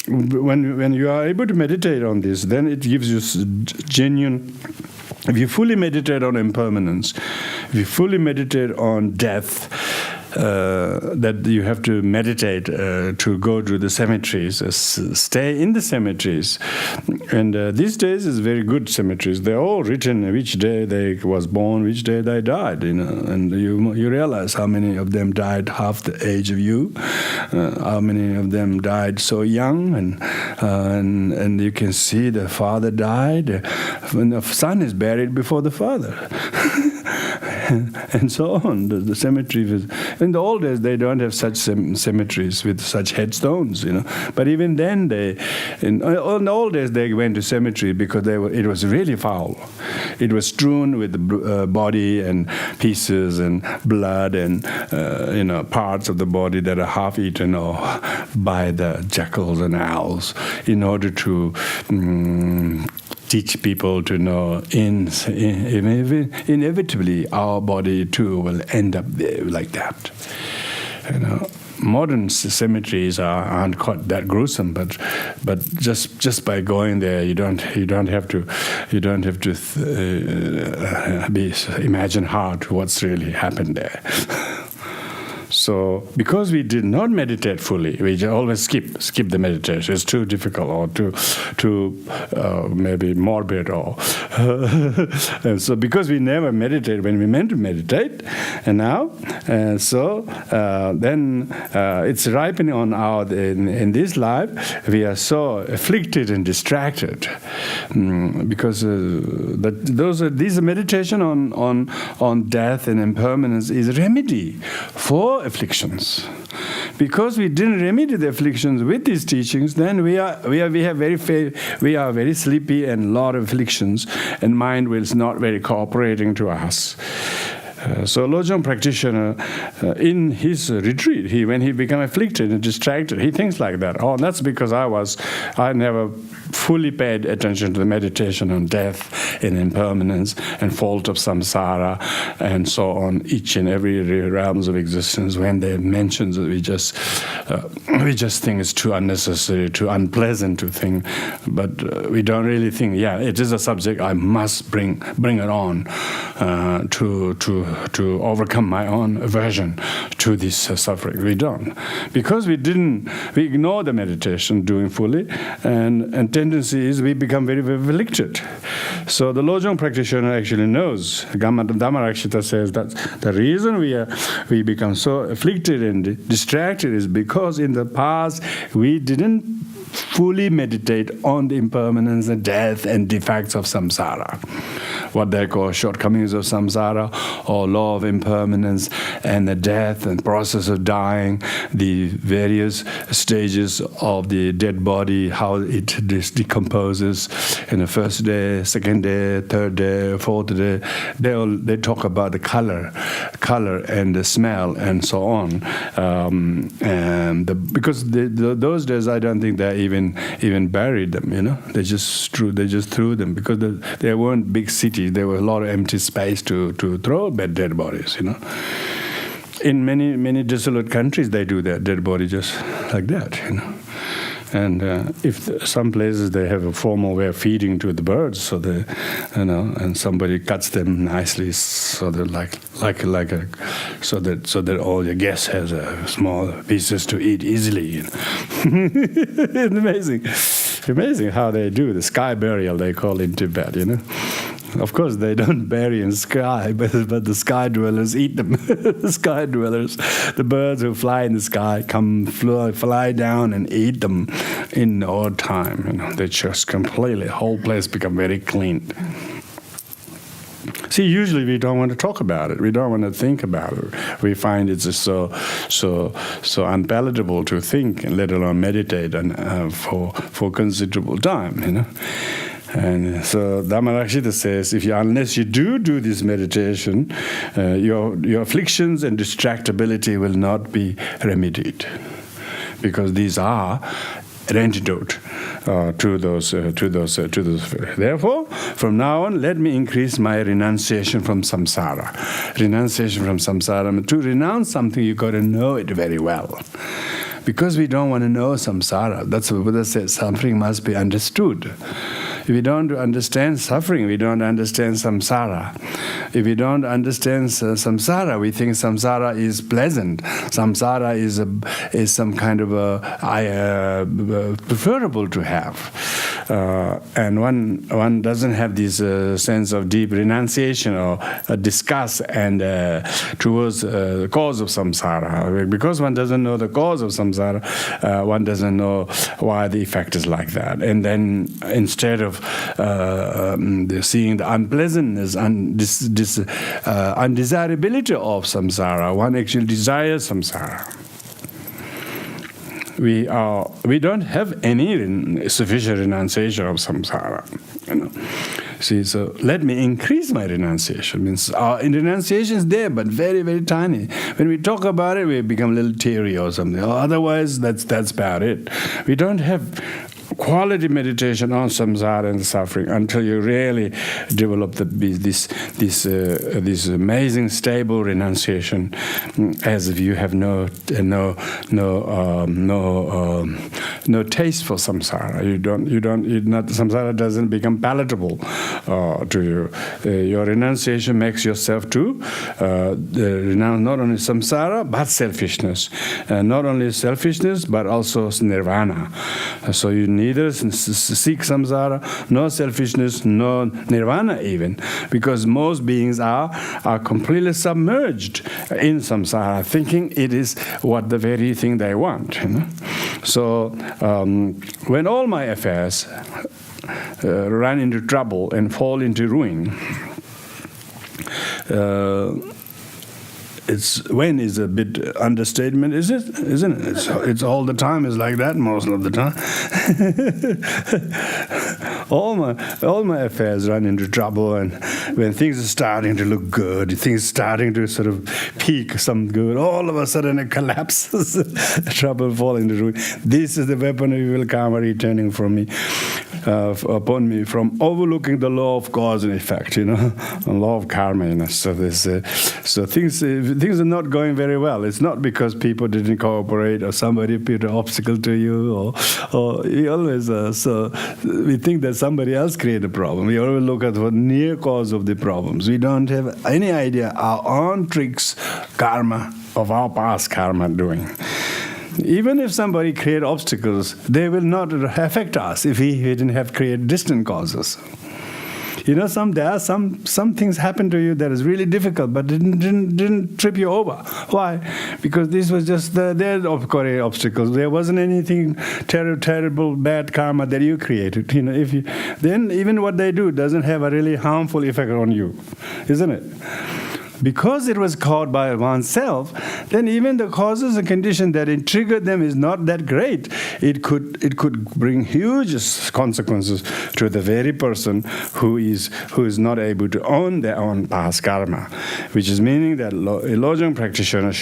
you are able to meditate on this, then it gives you genuine. If you fully meditate on impermanence, if you fully meditate on death, that you have to meditate to go to the cemeteries, stay in the cemeteries. And these days is very good cemeteries. They're all written which day they was born, which day they died, and you realize how many of them died half the age of you, how many of them died so young, and you can see the father died when the son is buried before the father. and so on. The cemetery was, in the old days they don't have such cemeteries with such headstones, But even then, in the old days they went to cemetery because it was really foul. It was strewn with body and pieces and blood and parts of the body that are half eaten or by the jackals and owls, in order to teach people to know inevitably our body too will end up there like that. Modern cemeteries aren't quite that gruesome, but just by going there, you don't have to imagine hard what's really happened there. So, because we did not meditate fully, we always skip the meditation. It's too difficult or too maybe morbid, or and so because we never meditated when we meant to meditate, and now, then it's ripening on in this life. We are so afflicted and distracted because these meditation on death and impermanence is a remedy for afflictions. Because we didn't remedy the afflictions with these teachings, then we are very sleepy and a lot of afflictions, and mind is not very cooperating to us. So Lojong practitioner, in his retreat, when he became afflicted and distracted, he thinks like that. Oh, that's because I never fully paid attention to the meditation on death and impermanence and fault of samsara and so on, each and every realms of existence. When they mention it, we just think it's too unnecessary, too unpleasant to think, but we don't really think, it is a subject I must bring it on to overcome my own aversion to this suffering. We don't, because we ignore the meditation doing fully, and tendency is we become very, very afflicted. So the Lojong practitioner actually knows. Dharmarakshita says that the reason we become so afflicted and distracted is because in the past we didn't fully meditate on the impermanence and death and defects of samsara, what they call shortcomings of samsara, or law of impermanence and the death and process of dying, the various stages of the dead body, how it decomposes in the first day, second day, third day, fourth day. They talk about the color and the smell and so on. Because those days I don't think they even buried them. They just threw them, because there weren't big cities. There was a lot of empty space to throw dead bodies. In many desolate countries, they do that dead body just like that. And if some places they have a formal way of feeding to the birds, so they, and somebody cuts them nicely, so they're so that all your guests has small pieces to eat easily. It's amazing how they do the sky burial, they call it in Tibet. Of course, they don't bury in sky, but the sky dwellers eat them. The sky dwellers, the birds who fly in the sky, fly down and eat them in no time. They just completely, whole place become very clean. See, usually we don't want to talk about it. We don't want to think about it. We find it's just so unpalatable to think, and let alone meditate, and for considerable time. And so Dharmarakshita says, unless you do this meditation, your afflictions and distractibility will not be remedied, because these are an antidote to those. Therefore, from now on, let me increase my renunciation from samsara. Renunciation from samsara. To renounce something, you got to know it very well. Because we don't want to know samsara. That's what Buddha said. Suffering must be understood. If we don't understand suffering, we don't understand samsara. If we don't understand samsara, we think samsara is pleasant. Samsara is some kind of preferable to have. and one doesn't have this sense of deep renunciation or disgust and towards the cause of samsara. Because one doesn't know the cause of samsara, one doesn't know why the effect is like that. And then instead of seeing the unpleasantness and undesirability of samsara, one actually desires samsara. We don't have any sufficient renunciation of samsara. See, so let me increase my renunciation. Means our renunciation is there, but very, very tiny. When we talk about it, we become a little teary or something. Otherwise, that's about it. We don't have quality meditation on samsara and suffering until you really develop this amazing stable renunciation, as if you have no taste for samsara. Samsara doesn't become palatable to you. Your renunciation makes yourself to renounce not only samsara but selfishness, not only selfishness but also nirvana. So you neither seek samsara, nor selfishness, nor nirvana even, because most beings are completely submerged in samsara, thinking it is what the very thing they want. So when all my affairs run into trouble and fall into ruin, when is a bit understatement, isn't it? It's all the time. It's like that most of the time. all my affairs run into trouble, and when things are starting to look good, things starting to sort of peak some good, all of a sudden it collapses. Trouble falling into ruin. This is the weapon of evil karma returning from me, upon me, from overlooking the law of cause and effect. The law of karma. So things are not going very well. It's not because people didn't cooperate or somebody put an obstacle to you, or we always so we think that somebody else created a problem. We always look at the near cause of the problems. We don't have any idea our own tricks, karma of our past karma doing. Even if somebody create obstacles, they will not affect us if we didn't have created distant causes. There are some things happen to you that is really difficult, but didn't trip you over. Why? Because this was just their obstacles. There wasn't anything terrible, bad karma that you created. Then even what they do doesn't have a really harmful effect on you, isn't it? Because it was caused by oneself, then even the causes and condition that it triggered them is not that great. It could bring huge consequences to the very person who is not able to own their own past karma, which is meaning that a Lojong practitioner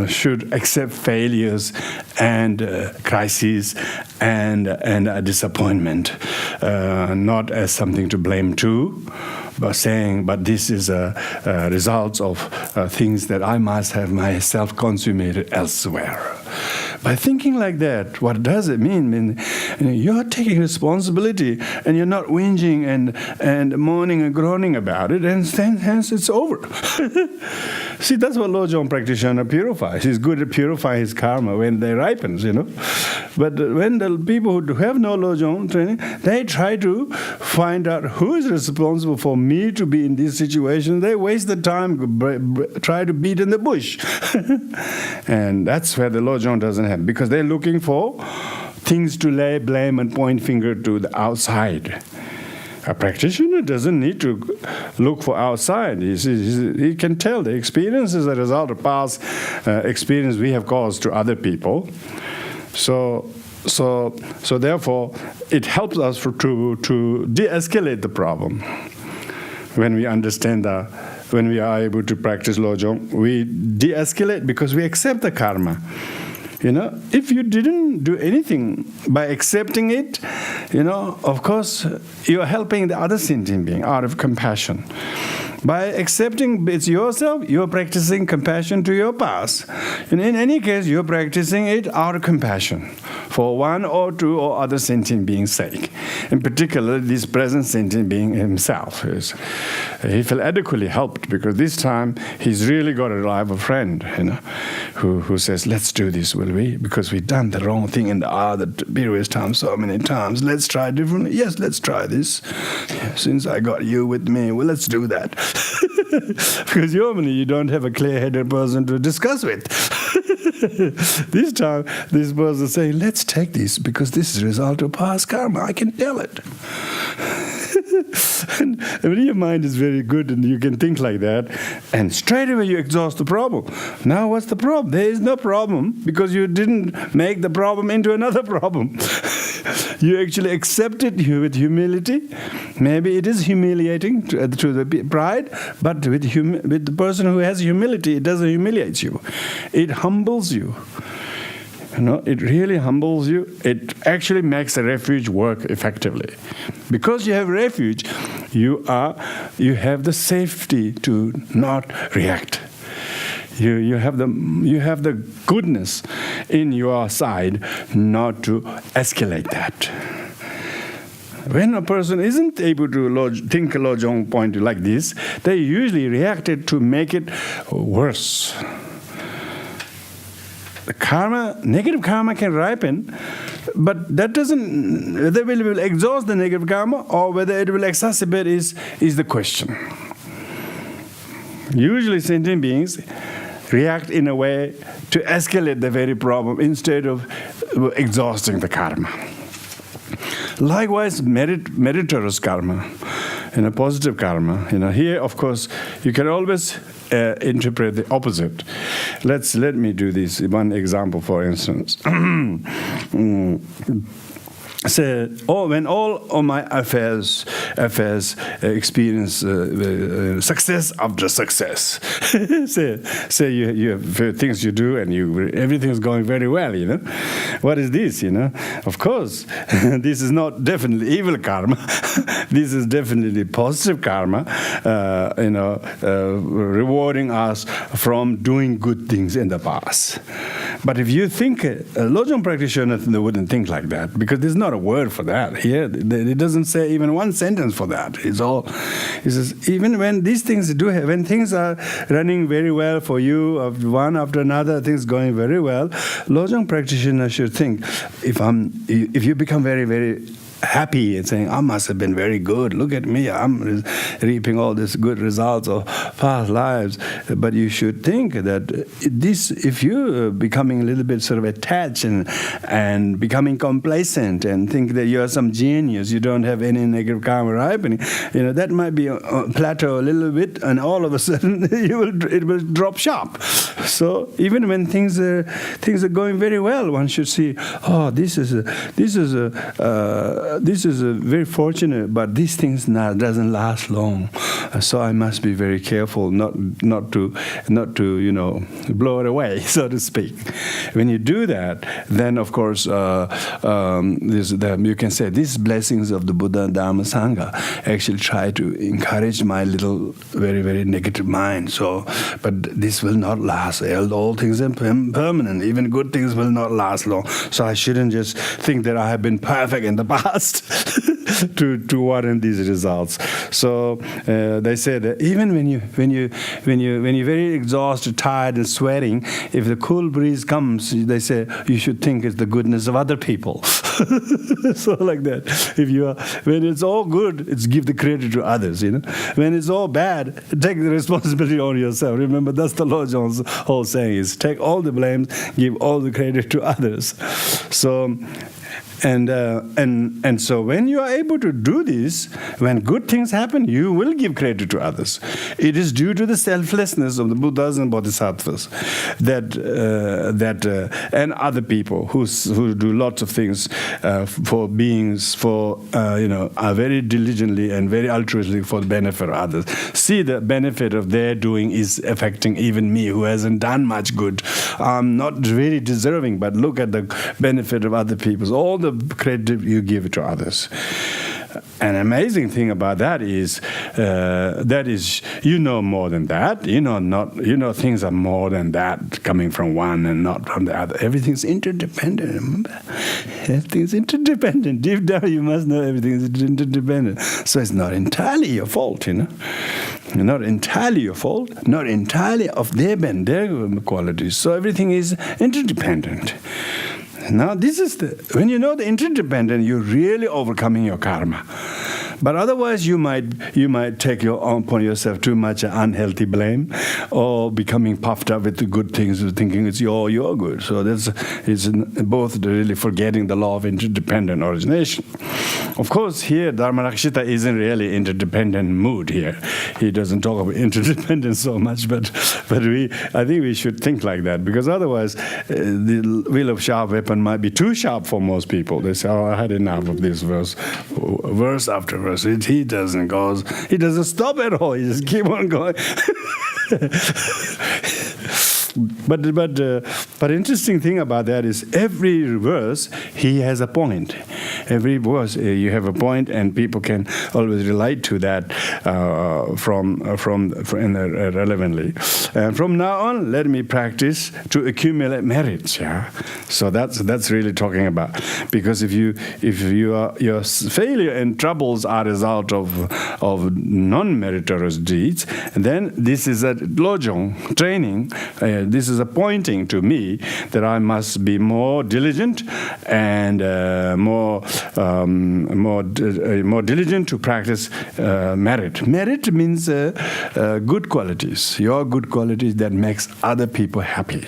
should accept failures and crises and a disappointment, not as something to blame too, but this is a result of things that I must have myself consummated elsewhere. By thinking like that, what does it mean? You're taking responsibility, and you're not whinging and moaning and groaning about it, and hence it's over. See, that's what Lojong practitioner purifies. He's good at purifying his karma when they ripens, But when the people who have no Lojong training, they try to find out who is responsible for me to be in this situation. They waste the time, try to beat in the bush. And that's where the Lojong doesn't have, because they're looking for things to lay blame and point finger to the outside. A practitioner doesn't need to look for outside. He can tell the experience is a result of past experience we have caused to other people. So therefore, it helps us to de-escalate the problem. When we understand when we are able to practice Lojong, we de-escalate because we accept the karma. If you didn't do anything by accepting it, of course, you are helping the other sentient being out of compassion. By accepting it's yourself, you're practicing compassion to your past. And in any case, you're practicing it out of compassion for one or two or other sentient beings' sake. In particular, this present sentient being himself. He felt adequately helped because this time he's really got a reliable friend, who says, let's do this, will we? Because we've done the wrong thing in the other previous times so many times. Let's try differently. Yes, let's try this. Since I got you with me, well, let's do that. Because normally you don't have a clear-headed person to discuss with. This time, this person is saying, let's take this because this is a result of past karma. I can tell it. And when your mind is very good and you can think like that, and straight away you exhaust the problem. Now what's the problem? There is no problem because you didn't make the problem into another problem. You actually accept it with humility. Maybe it is humiliating to the pride, but with the person who has humility, it doesn't humiliate you. It humbles you. It really humbles you. It actually makes a refuge work effectively. Because you have refuge, you have the safety to not react. You have the goodness in your side not to escalate that. When a person isn't able to think a lojong point like this, they usually reacted to make it worse. Negative karma can ripen, but that doesn't, whether it will exhaust the negative karma or whether it will exacerbate is the question. Usually sentient beings react in a way to escalate the very problem instead of exhausting the karma. Likewise, meritorious karma, positive karma. Here, of course, you can always interpret the opposite. Let me do this. One example, for instance. So, when all of my affairs experience success after success. say you have things you do and everything is going very well. What is this? Of course, this is not definitely evil karma. This is definitely positive karma. Rewarding us from doing good things in the past. But if you think a lojong practitioner wouldn't think like that because there's not a word for that. Here, it doesn't say even one sentence for that. It says, even when these things when things are running very well for you, of one after another, things going very well, lojong practitioner should think, if you become very, very happy and saying, I must have been very good. Look at me. I'm reaping all these good results of past lives. But you should think that if you're becoming a little bit sort of attached and becoming complacent and think that you're some genius, you don't have any negative karma ripening, that might be a plateau a little bit, and all of a sudden it will drop sharp. So even when things are going very well, one should see, this is very fortunate, but these things doesn't last long. So I must be very careful not to blow it away, so to speak. When you do that, then of course you can say these blessings of the Buddha and Dharma Sangha actually try to encourage my little very, very negative mind. But this will not last. All things are permanent. Even good things will not last long. So I shouldn't just think that I have been perfect in the past to warrant these results. So they say that even when you're very exhausted, tired, and sweating, if the cool breeze comes, they say you should think it's the goodness of other people. So like that. When it's all good, it's give the credit to others. When it's all bad, take the responsibility on yourself. Remember, that's the Lord John's whole saying: is take all the blame, give all the credit to others. So. And so when you are able to do this, when good things happen, you will give credit to others. It is due to the selflessness of the Buddhas and Bodhisattvas and other people who do lots of things for beings, are very diligently and very altruistically for the benefit of others. See, the benefit of their doing is affecting even me, who hasn't done much good. I'm not very deserving, but look at the benefit of other people. All the credit you give to others. an amazing thing about that is you know more than that. Things are more than that, coming from one and not from the other. Everything's interdependent. Remember, everything's interdependent. Deep down, you must know everything is interdependent. So it's not entirely your fault, Not entirely your fault. Not entirely of their qualities. So everything is interdependent. Now, when you know the interdependent, you're really overcoming your karma. But otherwise, you might take upon yourself too much unhealthy blame, or becoming puffed up with the good things, thinking it's your good. So it's both really forgetting the law of interdependent origination. Of course, here Dharmarakshita isn't really interdependent mood here. He doesn't talk about interdependence so much, but I think we should think like that, because otherwise the wheel of sharp weapon might be too sharp for most people. They say, "Oh, I had enough of this verse after verse." He doesn't stop at all. He just keep on going. But interesting thing about that is every verse he has a point. Every verse you have a point, and people can always relate to that relevantly. And from now on, let me practice to accumulate merits. Yeah, so that's really talking about, because if your failure and troubles are a result of non-meritorious deeds, then this is a lojong training. This is a pointing to me that I must be more diligent and more diligent to practice merit. Merit means good qualities, your good qualities that makes other people happy.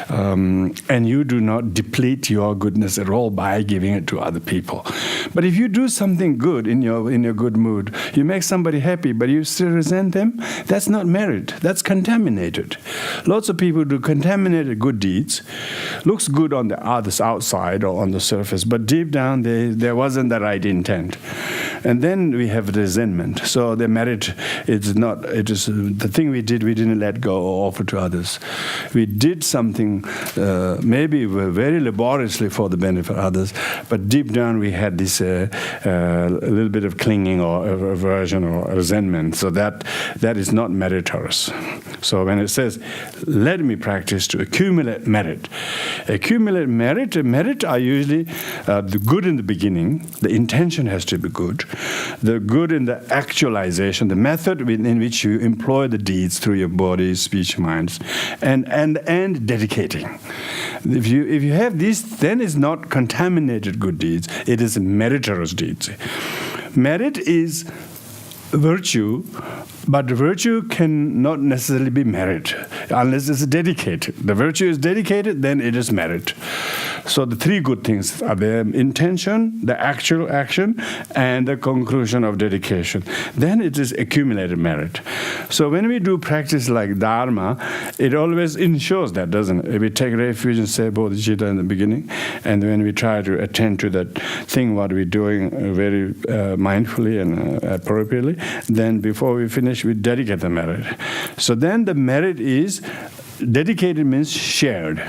And you do not deplete your goodness at all by giving it to other people. But if you do something good in your good mood, you make somebody happy, but you still resent them, that's not merit. That's contaminated. Lots of people do contaminated good deeds. Looks good on the outside or on the surface, but deep down there wasn't the right intent. And then we have resentment. So the merit is not, it is the thing we didn't let go or offer to others. We did something maybe very laboriously for the benefit of others, but deep down we had this a little bit of clinging or aversion or resentment. So that is not meritorious. So when it says, let me practice to accumulate merit. Accumulate merit are usually the good in the beginning. The intention has to be good. The good in the actualization, the method in which you employ the deeds through your body, speech, minds, and dedicating. If you have this, then it's not contaminated good deeds. It is meritorious deeds. Merit is virtue, but virtue cannot necessarily be merit unless it's dedicated. The virtue is dedicated, then it is merit. So the three good things are the intention, the actual action, and the conclusion of dedication. Then it is accumulated merit. So when we do practice like Dharma, it always ensures that, doesn't it? If we take refuge and say bodhicitta in the beginning, and when we try to attend to that thing what we're doing very mindfully and appropriately, then before we finish, we dedicate the merit. So then the merit is, dedicated means shared.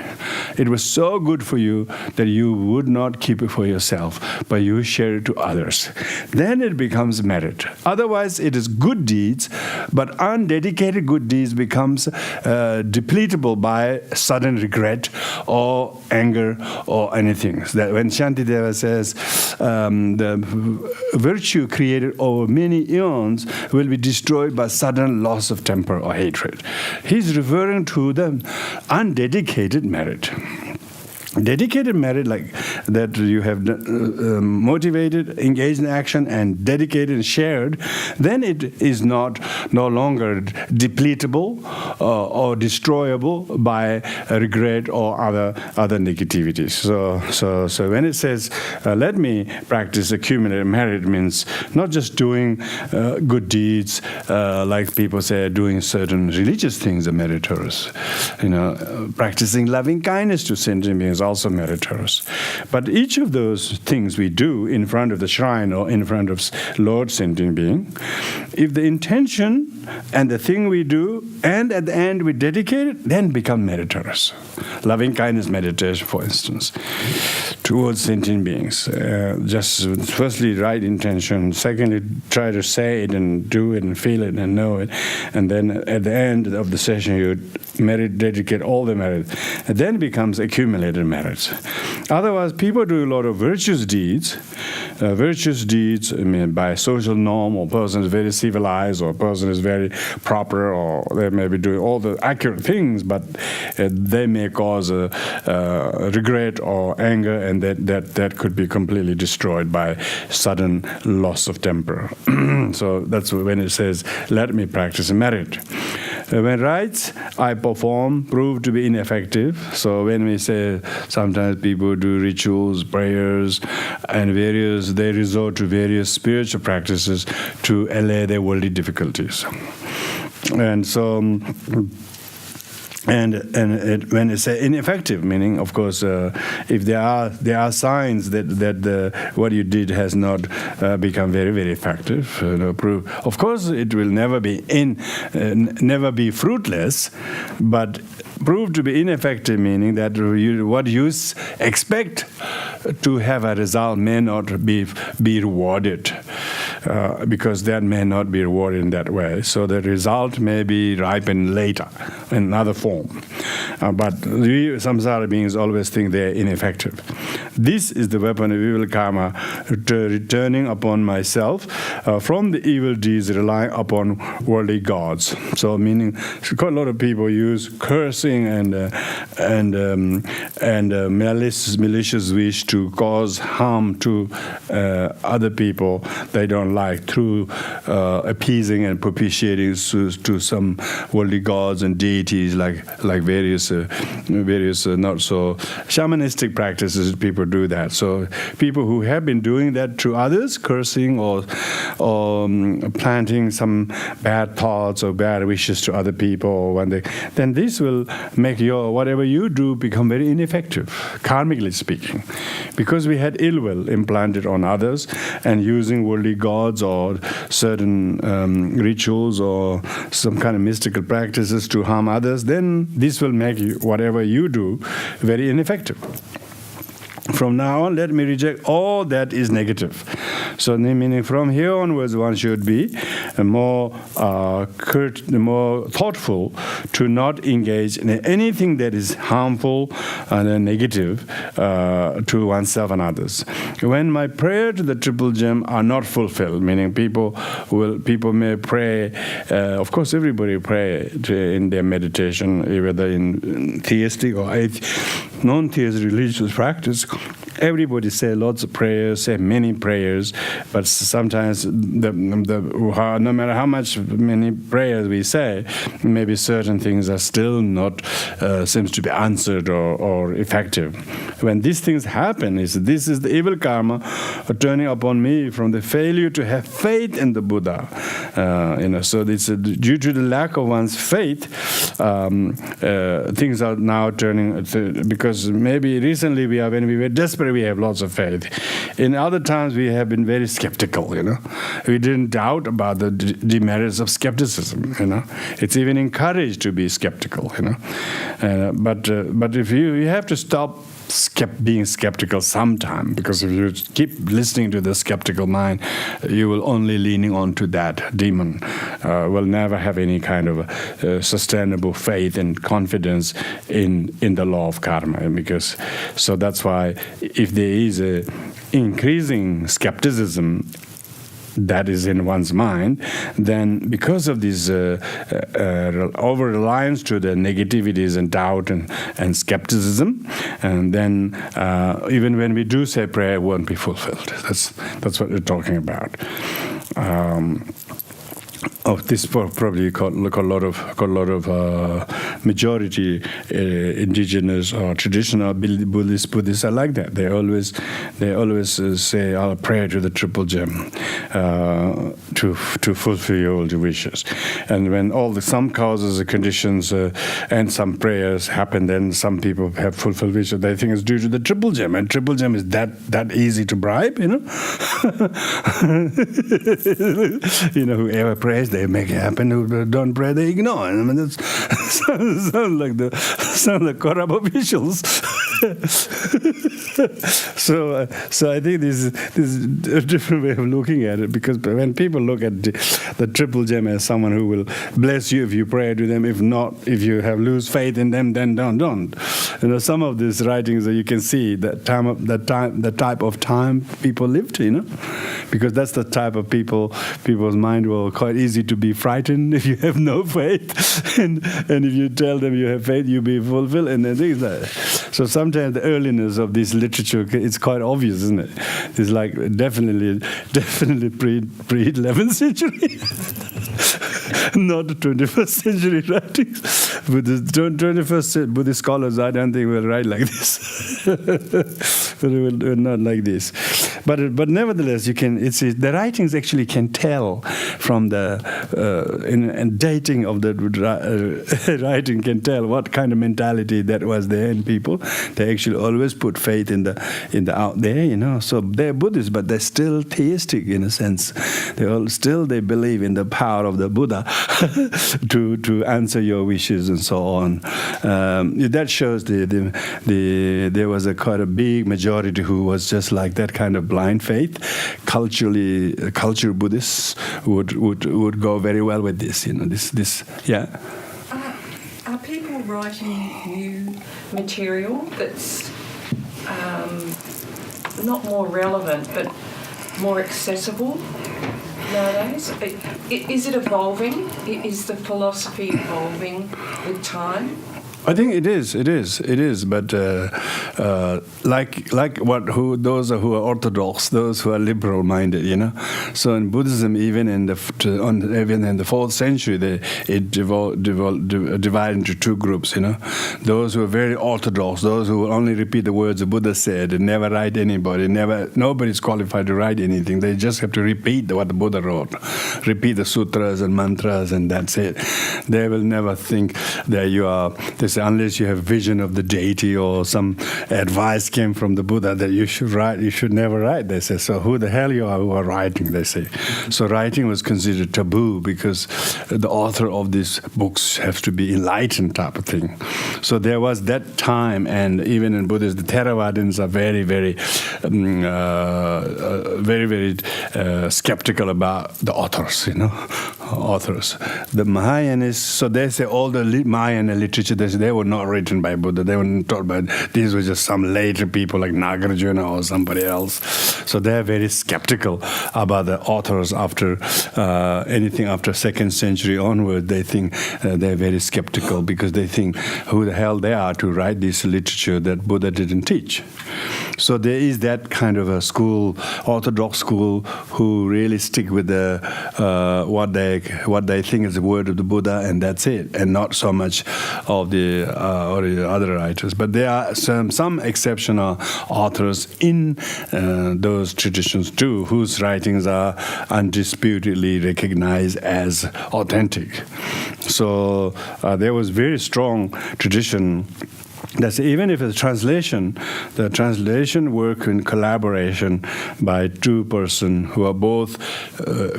It was so good for you that you would not keep it for yourself, but you share it to others. Then it becomes merit. Otherwise, it is good deeds, but undedicated good deeds becomes depletable by sudden regret or anger or anything. That when Shantideva says the virtue created over many eons will be destroyed by sudden loss of temper or hatred, he's referring to the undedicated merit. Dedicated merit, like that you have motivated, engaged in action, and dedicated and shared, then it is no longer depletable or destroyable by regret or other negativities. So when it says, let me practice accumulated merit, means not just doing good deeds, like people say, doing certain religious things are meritorious. Practicing loving kindness to sentient beings also meritorious. But each of those things we do in front of the shrine or in front of Lord Sentient Being, if the intention and the thing we do, and at the end we dedicate it, then become meritorious. Loving kindness meditation, for instance, towards sentient beings. Just firstly, right intention. Secondly, try to say it and do it and feel it and know it. And then at the end of the session, you dedicate all the merit. And then becomes accumulated merits. Otherwise, people do a lot of virtuous deeds. By social norm, or person is very civilized, or a person is very proper, or they may be doing all the accurate things, but they may cause regret or anger, and that could be completely destroyed by sudden loss of temper. So that's when it says, let me practice merit. When rites I perform prove to be ineffective, so when we say sometimes people do rituals, prayers, and they resort to various spiritual practices to allay their worldly difficulties. And so, when it say ineffective, meaning, of course, if there are signs that what you did has not become very, very effective, of course, it will never be fruitless, but prove to be ineffective, meaning that what you expect to have a result may not be rewarded, because that may not be rewarded in that way. So the result may be ripened later in another form. But we samsara beings always think they are ineffective. This is the weapon of evil karma, returning upon myself from the evil deeds relying upon worldly gods. So meaning, quite a lot of people use cursing and malicious wish to cause harm to other people they don't like through appeasing and propitiating to some worldly gods and deities, like various not so shamanistic practices. People do that. So people who have been doing that to others, cursing or planting some bad thoughts or bad wishes to other people, then this will make whatever you do become very ineffective, karmically speaking, because we had ill will implanted on others, and using worldly gods or certain rituals or some kind of mystical practices to harm others, then this will make whatever you do very ineffective. From now on, let me reject all that is negative. So, meaning from here onwards, one should be more thoughtful to not engage in anything that is harmful and negative to oneself and others. When my prayer to the Triple Gem are not fulfilled, meaning people may pray. Of course, everybody pray in their meditation, whether in theistic or non-theistic religious practice. Everybody say lots of prayers, say many prayers, but sometimes no matter how many prayers we say, maybe certain things are still not seems to be answered or effective. When these things happen, this is the evil karma turning upon me from the failure to have faith in the Buddha. So it's due to the lack of one's faith, things are now turning because maybe recently when we were desperate, we have lots of faith. In other times, we have been very skeptical. We didn't doubt about the demerits of skepticism. It's even encouraged to be skeptical. But if you have to stop being skeptical sometime, because if you keep listening to the skeptical mind, you will only leaning on to that demon, will never have any kind of sustainable faith and confidence in the law of karma. So that's why if there is a increasing skepticism that is in one's mind, then because of this over-reliance to the negativities and doubt and skepticism, and then even when we do say prayer, it won't be fulfilled. That's what we're talking about. This probably got a lot of majority indigenous or traditional Buddhists are like that. They always say, "I'll pray to the triple gem to fulfill all the wishes." And when some causes and conditions and some prayers happen, then some people have fulfilled wishes. They think it's due to the triple gem, and triple gem is that easy to bribe, you know. You know, whoever prays, they make it happen. Who don't pray, they ignore. I mean, that sounds like corrupt officials. So I think this is a different way of looking at it, because when people look at the triple gem as someone who will bless you if you pray to them, if not, if you have lose faith in them, then don't. You know, some of these writings you can see the type of time people lived, you know, because that's the type of people's mind will quite easy to be frightened if you have no faith, and if you tell them you have faith, you be fulfilled, and then things like that. So sometimes the earliness of this literature, it's quite obvious, isn't it? It's like definitely pre-11th century, not the 21st century writings. But the 21st Buddhist scholars, I don't think will write like this. But it will not like this. But nevertheless, you can. The writings actually can tell from the in dating of the writing can tell what kind of mentality that was there in people. They actually always put faith in the out there, you know. So they're Buddhists, but they're still theistic in a sense. They believe in the power of the Buddha to answer your wishes and so on. That shows there was quite a big majority who was just like that kind of blind faith. Culture Buddhists would go very well with this, you know. This yeah. Are people writing new material that's not more relevant but more accessible nowadays? Is it evolving? Is the philosophy evolving with time? I think it is. But those who are orthodox, those who are liberal-minded, you know. So in Buddhism, even in the 4th century, it divided into two groups, you know. Those who are very orthodox, those who will only repeat the words the Buddha said and never write anybody. Nobody's qualified to write anything. They just have to repeat what the Buddha wrote, repeat the sutras and mantras, and that's it. They will never think that you are. Unless you have vision of the deity or some advice came from the Buddha that you should write, you should never write, they say. So who the hell you are who are writing, they say. So writing was considered taboo because the author of these books has to be enlightened type of thing. So there was that time, and even in Buddhism, the Theravadins are very, very, very skeptical about the authors, you know, authors. The Mahayanists, so they say all the Mahayana literature, they were not written by Buddha. They were taught by, these were just some later people like Nagarjuna or somebody else. So they're very skeptical about the authors after anything after 2nd century onward. They think they're very skeptical because they think who the hell they are to write this literature that Buddha didn't teach. So there is that kind of a school, orthodox school, who really stick with the what they think is the word of the Buddha, and that's it, and not so much of the other writers. But there are some exceptional authors in those traditions too, whose writings are undisputedly recognized as authentic. So there was very strong tradition. That's even if it's the translation work in collaboration by two persons who are both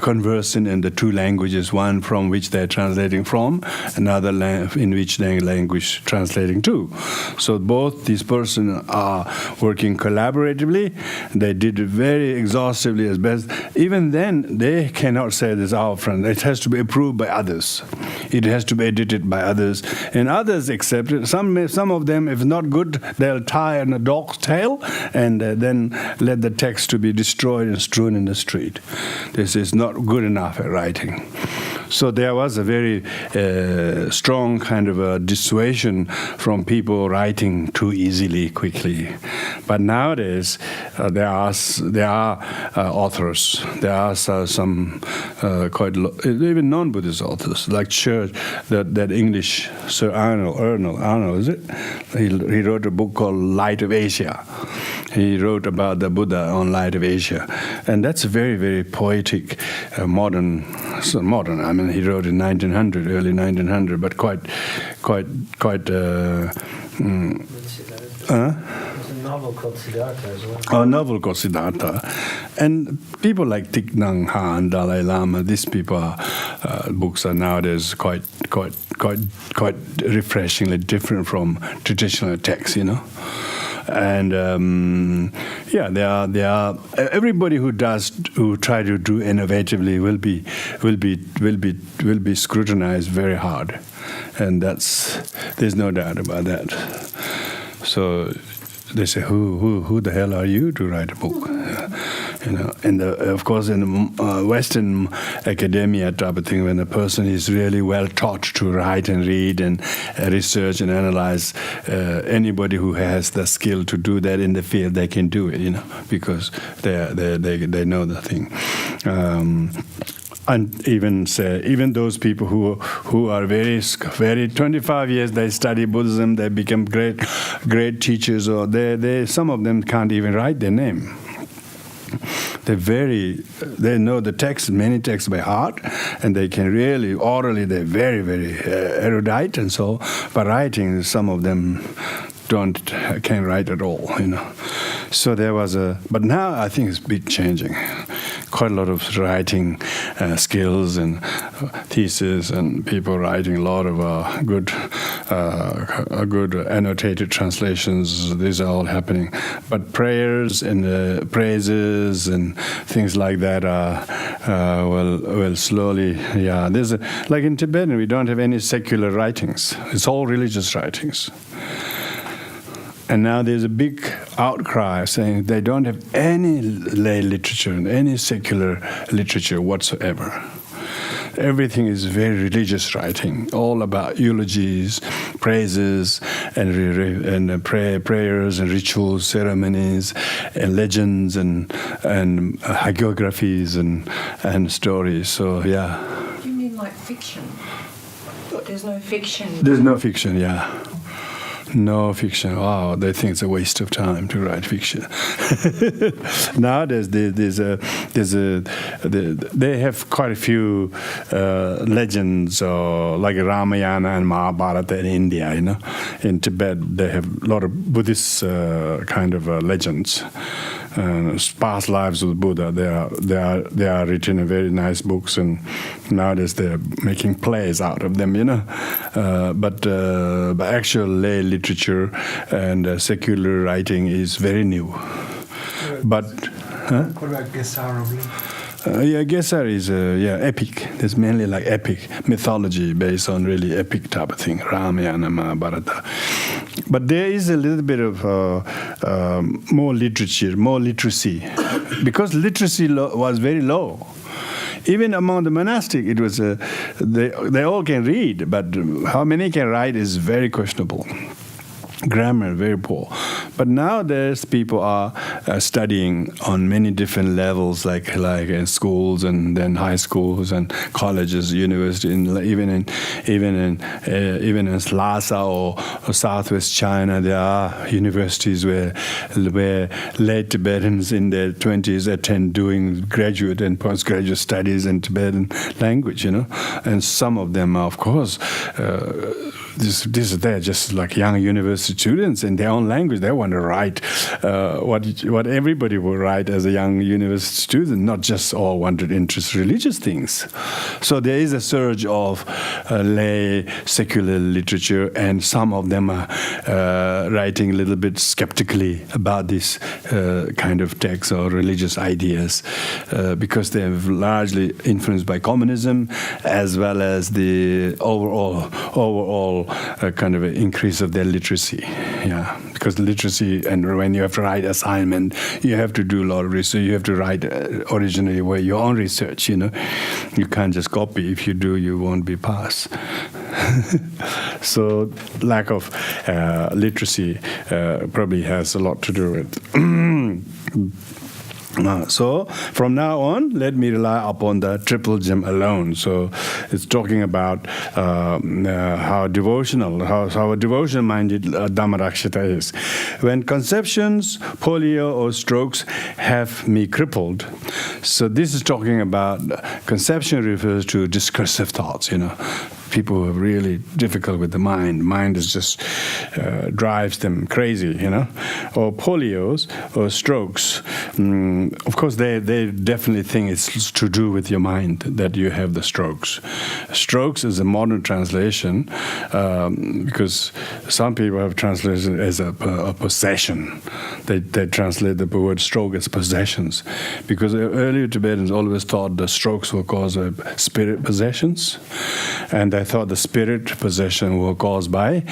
conversing in the two languages, one from which they're translating from, another in which their language translating to. So both these persons are working collaboratively. They did it very exhaustively as best. Even then, they cannot say this out front. It has to be approved by others. It has to be edited by others, and others accept it. Some of them, if not good, they'll tie on a dog's tail and then let the text to be destroyed and strewn in the street. This is not good enough at writing. So there was a very strong kind of a dissuasion from people writing too easily, quickly. But nowadays, there are authors. There are some even non-Buddhist authors, like Church, that English Sir Arnold, is it? He wrote a book called Light of Asia. He wrote about the Buddha on Light of Asia, and that's very, very poetic, modern. I mean, he wrote in 1900, early 1900, but quite. There's a novel called Siddhartha as well. A novel called Siddhartha, and people like Thich Nhat Hanh and Dalai Lama. These people books are nowadays quite refreshingly different from traditional texts, you know. And there are everybody who try to do innovatively will be scrutinized very hard, and there's no doubt about that. So they say, who the hell are you to write a book? You know, and of course in the Western academia type of thing, when a person is really well taught to write and read and research and analyze, anybody who has the skill to do that in the field, they can do it, you know, because they know the thing. And even those people who are very 25 years they study Buddhism, they become great teachers, or some of them can't even write their name. They know the text, many texts by heart, and they can really orally. They're very, very erudite, and so by writing, some of them can't write at all, you know. So but now I think it's big changing. Quite a lot of writing skills and thesis, and people writing a lot of good annotated translations. These are all happening. But prayers and praises and things like that will slowly. Yeah, like in Tibetan, we don't have any secular writings. It's all religious writings. And now there's a big outcry saying they don't have any lay literature and any secular literature whatsoever. Everything is very religious writing, all about eulogies, praises, and prayers and rituals, ceremonies, and legends, and hagiographies and stories. So yeah. Do you mean like fiction? There's no fiction. There's no fiction, yeah. No fiction. Wow, they think it's a waste of time to write fiction. Nowadays, they have quite a few legends, like Ramayana and Mahabharata in India. You know, in Tibet they have a lot of Buddhist kind of legends. Past lives of Buddha. They are written in very nice books, and nowadays they're making plays out of them. You know, but actual lay literature and secular writing is very new. But what about Gesara? Gesara is epic. It's mainly like epic mythology based on really epic type of thing, Ramayana, Mahabharata. But there is a little bit of more literature, more literacy, because literacy was very low. Even among the monastic, it was they all can read, but how many can write is very questionable. Grammar very poor. But nowadays people are studying on many different levels, like in schools and then high schools and colleges, universities, even in Lhasa or Southwest China, there are universities where lay Tibetans in their 20s attend doing graduate and postgraduate studies in Tibetan language, you know, and some of them are, of course. They're just like young university students in their own language. They want to write what everybody would write as a young university student, not just all wanted interest religious things. So there is a surge of lay secular literature, and some of them are writing a little bit skeptically about this kind of texts or religious ideas because they're largely influenced by communism as well as the overall overall kind of an increase of their literacy. Yeah, because literacy, and when you have to write assignment, you have to do a lot of research. You have to write originally your own research. You can't just copy. If you do, you won't be passed. So lack of literacy probably has a lot to do with. So from now on, let me rely upon the triple gem alone. So it's talking about how devotional, how a devotional-minded Dharmarakshita is. When conceptions, polio, or strokes have me crippled. So this is talking about conception refers to discursive thoughts. People who are really difficult with the mind. Mind is just drives them crazy, Or polios or strokes. Of course, they definitely think it's to do with your mind that you have the strokes. Strokes is a modern translation because some people have translated it as a possession. They translate the word stroke as possessions because earlier Tibetans always thought the strokes were caused by spirit possessions, and they thought the spirit possession were caused by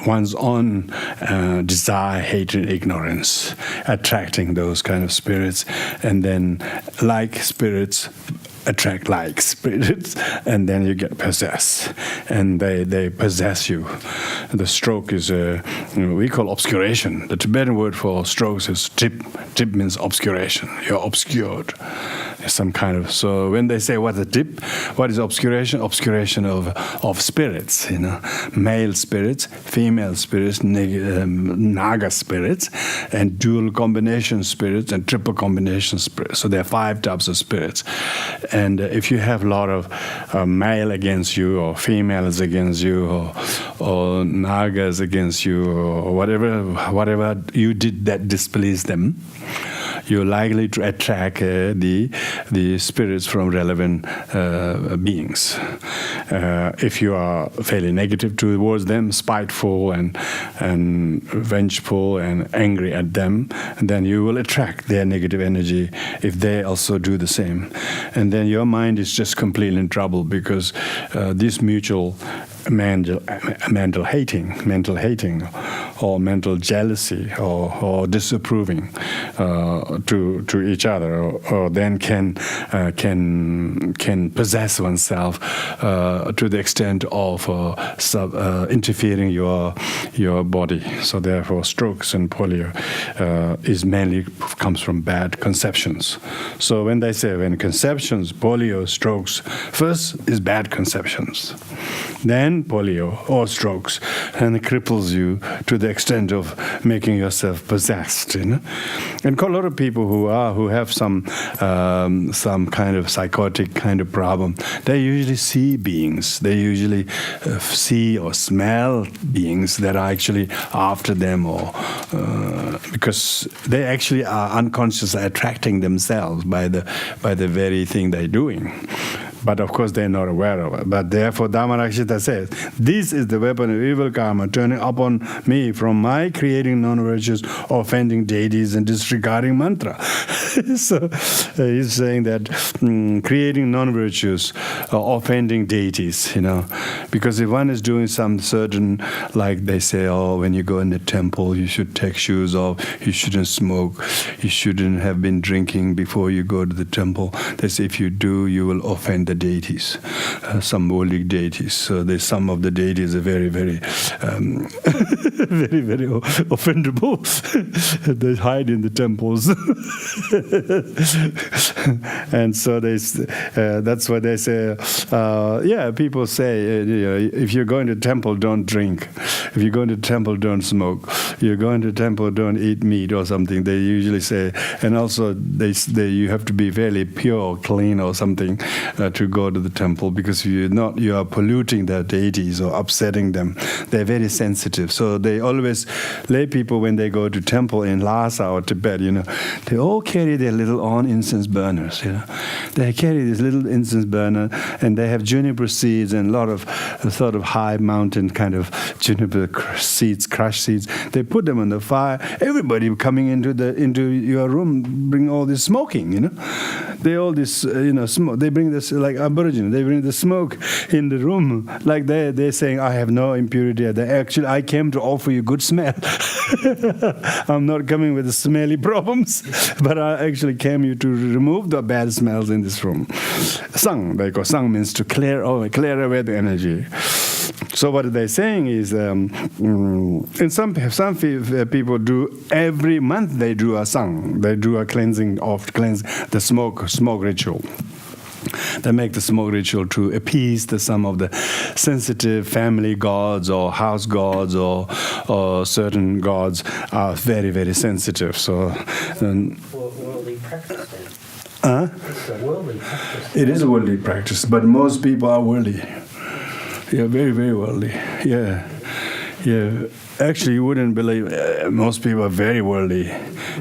one's own desire, hatred, ignorance, attracting those kind of spirits, and then like spirits attract like spirits, and then you get possessed, and they possess you. The stroke is we call obscuration. The Tibetan word for strokes is tip. Tip means obscuration. You're obscured. Some kind of. So when they say what's a tip, what is obscuration? Obscuration of spirits. Male spirits, female spirits, naga spirits, and dual combination spirits and triple combination spirits. So there are 5 types of spirits. And if you have a lot of male against you, or females against you, or nagas against you, or whatever you did that displeased them, you're likely to attract the spirits from relevant beings. If you are fairly negative towards them, spiteful and vengeful and angry at them, then you will attract their negative energy if they also do the same. And then your mind is just completely in trouble because this mutual mental hating or mental jealousy or disapproving to each other, or then can possess oneself to the extent of interfering your body. So therefore, strokes and polio is mainly comes from bad conceptions. So when they say when conceptions, polio, strokes, first is bad conceptions, then polio or strokes, and it cripples you to the extent of making yourself possessed. And a lot of people who have some kind of psychotic kind of problem, they usually see beings. They usually see or smell beings that are actually after them, or because they actually are unconsciously attracting themselves by the very thing they're doing. But of course, they're not aware of it. But therefore, Dharmarakshita says, this is the weapon of evil karma turning upon me from my creating non-virtues, offending deities, and disregarding mantra. So he's saying that creating non-virtues, offending deities, because if one is doing some certain, like they say, when you go in the temple, you should take shoes off, you shouldn't smoke, you shouldn't have been drinking before you go to the temple. They say if you do, you will offend the deities, symbolic deities. So some of the deities are very, very, very, very offendable. They hide in the temples, and so that's what they say. People say, if you're going to temple, don't drink. If you're going to temple, don't smoke. You're going to temple, don't eat meat or something. They usually say, and also you have to be fairly pure, clean, or something to go to the temple, because you are polluting the deities or upsetting them. They're very sensitive. So they always, lay people, when they go to temple in Lhasa or Tibet, they all carry their little own incense burners, They carry this little incense burner, and they have juniper seeds and a lot of sort of high mountain kind of juniper seeds, crushed seeds. They put them on the fire. Everybody coming into your room bring all this smoking, They all this, smoke. They bring this, like Aboriginal, they bring the smoke in the room. Like they're saying, I have no impurity. Actually, I came to offer you good smell. I'm not coming with the smelly problems, but I actually came here to remove the bad smells in this room. Sang, they call sang means to clear away the energy. So what they're saying is, and some people do every month. They do a sang. They do a cleanse the smoke ritual. They make the smoke ritual to appease some of the sensitive family gods or house gods or certain gods are very, very sensitive. So, worldly practice then? It's a worldly practice. It is a worldly practice, but most people are worldly. Yeah, very, very worldly. Yeah. Actually, you wouldn't believe most people are very worldly,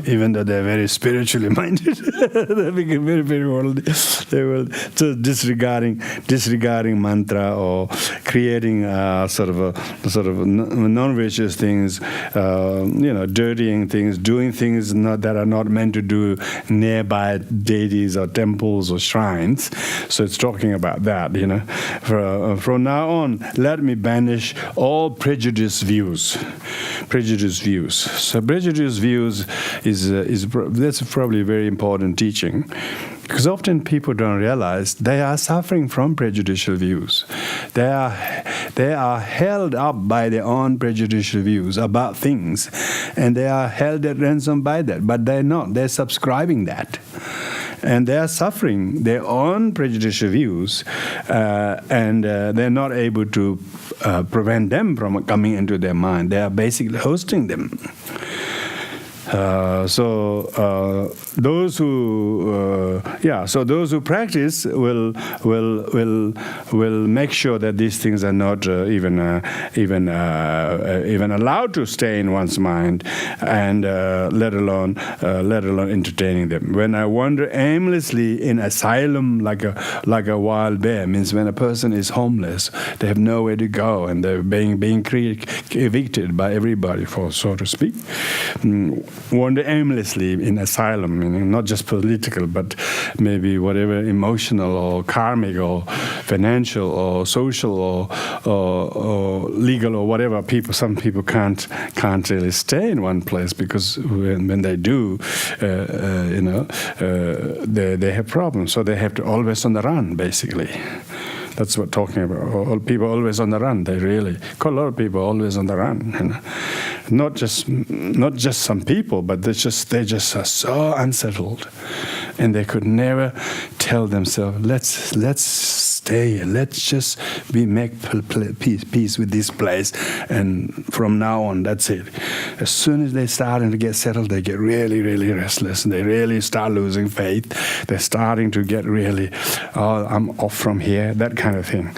even though they're very spiritually minded. They become very, very worldly. They will just disregarding mantra or creating sort of non-virtuous things, dirtying things, doing things that are not meant to do nearby deities or temples or shrines. So it's talking about that. From now on, let me banish all prejudiced views. So prejudiced views that's probably a very important teaching, because often people don't realize they are suffering from prejudicial views. They are held up by their own prejudicial views about things, and they are held at ransom by that. But they're not. They're subscribing that. And they are suffering their own prejudicial views, and they're not able to prevent them from coming into their mind. They are basically hosting them. So those who practice will make sure that these things are not even allowed to stay in one's mind, and let alone entertaining them. When I wander aimlessly in asylum like a wild bear, means when a person is homeless, they have nowhere to go, and they're being evicted by everybody, so to speak. Wander aimlessly in asylum, meaning not just political, but maybe whatever emotional or karmic or financial or social or legal or whatever. Some people can't really stay in one place, because when they do, they have problems. So they have to always on the run, basically. That's what talking about. All people always on the run. They really call a lot of people always on the run. Not just some people, but they just are so unsettled, and they could never tell themselves, let's stay here. Let's just make peace with this place, and from now on, that's it. As soon as they start to get settled, they get really, really restless, and they really start losing faith. They're starting to get really, I'm off from here, that kind of thing.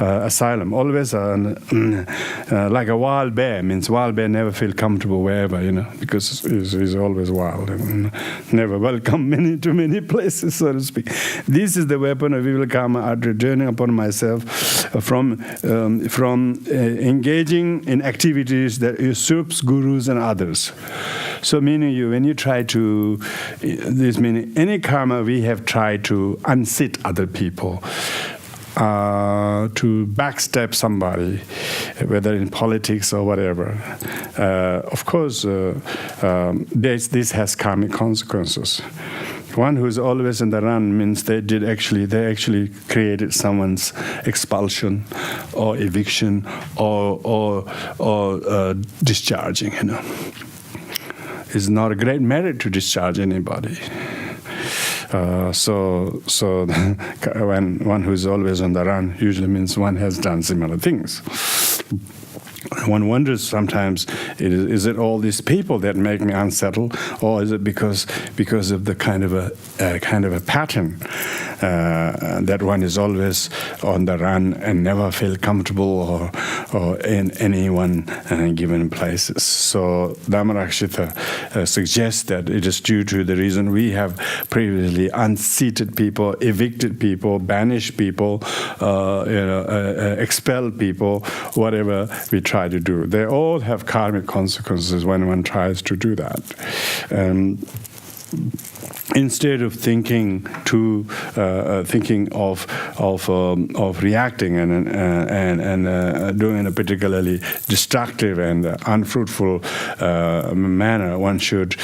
Asylum, always like a wild bear, means wild bear never feel comfortable wherever, because he's always wild and never welcome to many places, so to speak. This is the weapon of evil karma, returning upon myself from engaging in activities that usurps gurus and others. So meaning when you try to, this meaning any karma we have tried to unseat other people, to backstab somebody, whether in politics or whatever. Of course, this has karmic consequences. One who's always on the run means they actually created someone's expulsion or eviction or discharging. It's not a great merit to discharge anybody. So when one who's always on the run usually means one has done similar things. one wonders sometimes, is it all these people that make me unsettled, or is it because of the kind of a pattern that one is always on the run and never feel comfortable or in any one given places. So Dharmarakshita suggests that it is due to the reason we have previously unseated people, evicted people, banished people, expelled people, whatever we try to do. They all have karmic consequences when one tries to do that. Instead of thinking of reacting and doing in a particularly destructive and unfruitful manner, one should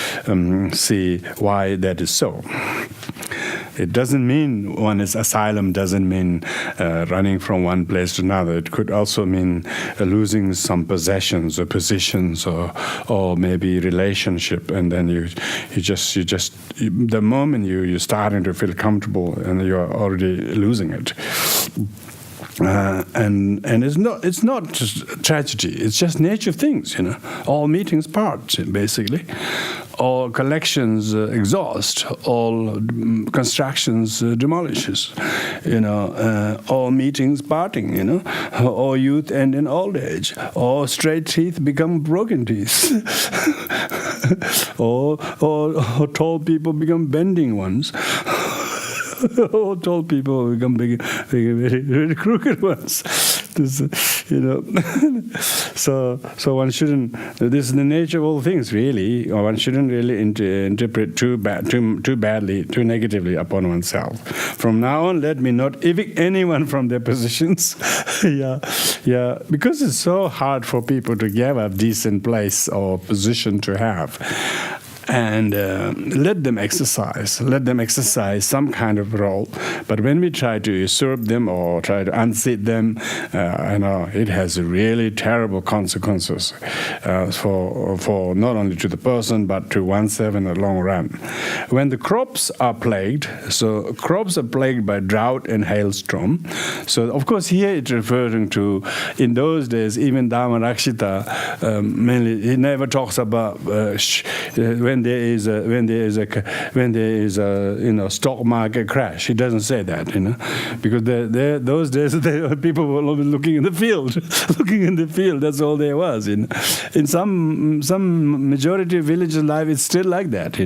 see why that is so. It doesn't mean one is asylum, doesn't mean running from one place to another. It could also mean losing some possessions or positions or maybe relationship, and then you just the moment you're starting to feel comfortable and you're already losing it. And it's not just tragedy. It's just nature of things, All meetings part, basically. All collections exhaust. All constructions demolishes. All meetings parting. All youth end in old age. All straight teeth become broken teeth. or tall people become bending ones. All tall people become very, very crooked ones. So one shouldn't. This is the nature of all things, really. One shouldn't really interpret too badly, too negatively upon oneself. From now on, let me not evict anyone from their positions. Yeah, because it's so hard for people to give a decent place or position to have. And let them exercise some kind of role. But when we try to usurp them or try to unseat them, it has really terrible consequences for not only to the person but to oneself in the long run. When the crops are plagued, so crops are plagued by drought and hailstorm. So of course here it's referring to, in those days, even Dharmarakshita mainly, he never talks about when there is a stock market crash. He doesn't say that, because those days people were always looking in the field. That's all there was. In some majority of villages' life, it's still like that.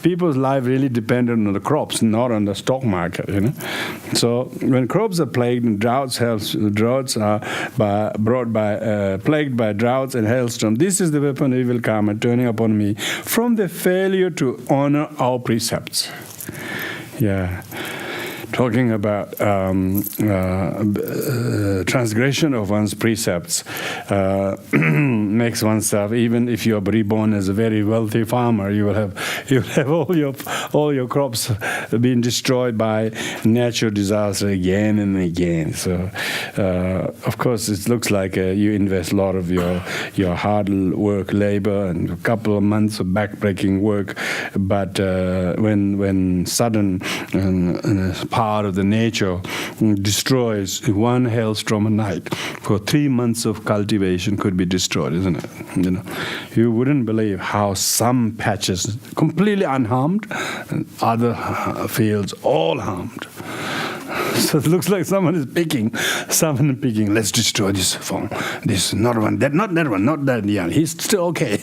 People's life really depended on the crops, not on the stock market. So when crops are plagued and droughts are plagued by droughts and hailstorm, this is the weapon of evil karma turning upon me from the failure to honor our precepts. Yeah. Talking about transgression of one's precepts makes oneself, even if you're reborn as a very wealthy farmer, you will have all your crops being destroyed by natural disaster again and again. So, of course, it looks like you invest a lot of your hard work, labor, and a couple of months of backbreaking work, but when sudden part of the nature destroys one hailstorm a night, for 3 months of cultivation could be destroyed, isn't it? You wouldn't believe how some patches completely unharmed and other fields all harmed. So it looks like someone is picking. Let's destroy this farm. This, not one, that, not that one, not that. Yeah, he's still okay.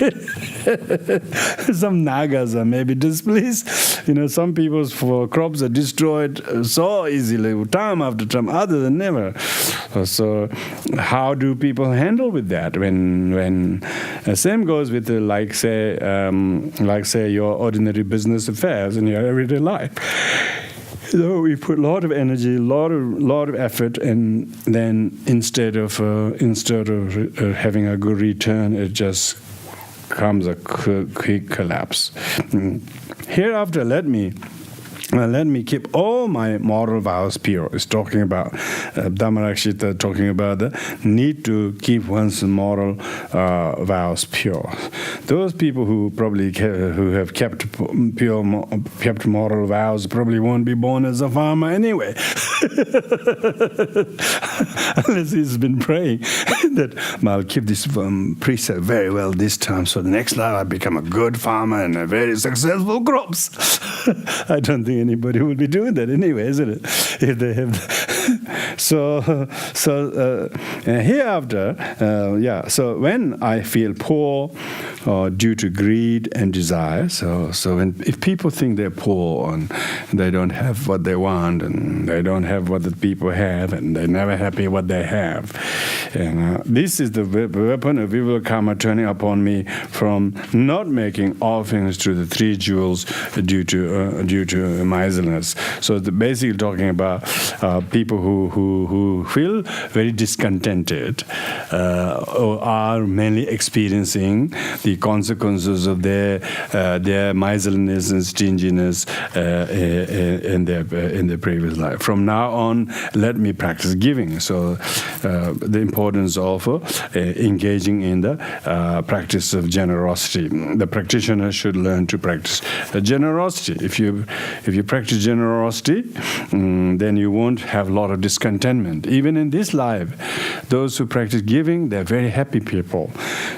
Some Nagas are maybe displeased. Some people's crops are destroyed so easily, time after time, other than never. So how do people handle with that? When same goes with like say your ordinary business affairs in your everyday life. So we put a lot of energy, a lot of effort, and then instead of having a good return, it just comes a quick collapse. Hereafter, let me keep all my moral vows pure. It's talking about Dharmarakshita, talking about the need to keep one's moral vows pure. Those people who have kept moral vows probably won't be born as a farmer anyway, unless he's been praying. that I'll keep this precept very well this time, so the next life I become a good farmer and a very successful crops. I don't think anybody will be doing that anyway, isn't it? If they have hereafter, so when I feel poor due to greed and desire, so if people think they're poor and they don't have what they want and they don't have what the people have and they're never happy what they have, and this is the weapon of evil karma turning upon me from not making offerings to the three jewels due to miserliness. So basically talking about people who feel very discontented or are mainly experiencing the consequences of their miserliness and stinginess in their previous life. From now on, let me practice giving. So the importance of engaging in the practice of generosity. The practitioner should learn to practice generosity. If you practice generosity, then you won't have a lot of discontentment. Even in this life, those who practice giving, they're very happy people.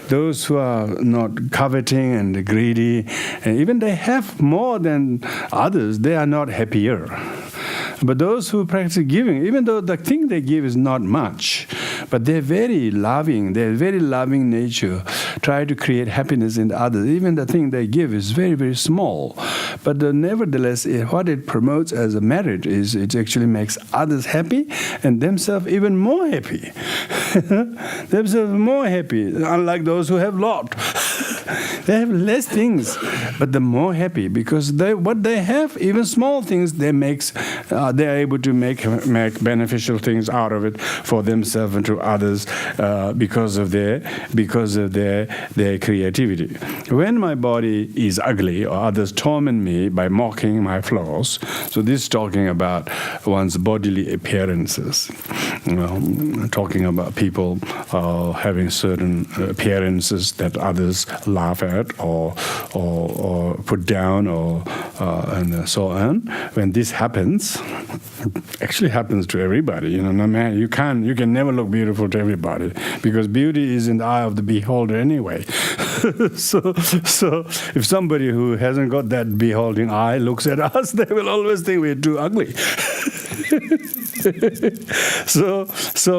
Those who are not coveting and greedy, and even they have more than others, they are not happier. But those who practice giving, even though the thing they give is not much, but they're very loving nature, try to create happiness in others. Even the thing they give is very, very small. But nevertheless, what it promotes as a merit is it actually makes others happy and themselves even more happy. Unlike those who have a lot. They have less things, but they're more happy because what they have, even small things, they are able to make beneficial things out of it for themselves and to others because of their creativity. When my body is ugly or others torment me by mocking my flaws, so this is talking about one's bodily appearances. Talking about people having certain appearances that others laugh at or put down and so on. When this happens, it actually happens to everybody. No man, you can never look beautiful to everybody because beauty is in the eye of the beholder anyway. So if somebody who hasn't got that beholding eye looks at us, they will always think we're too ugly. So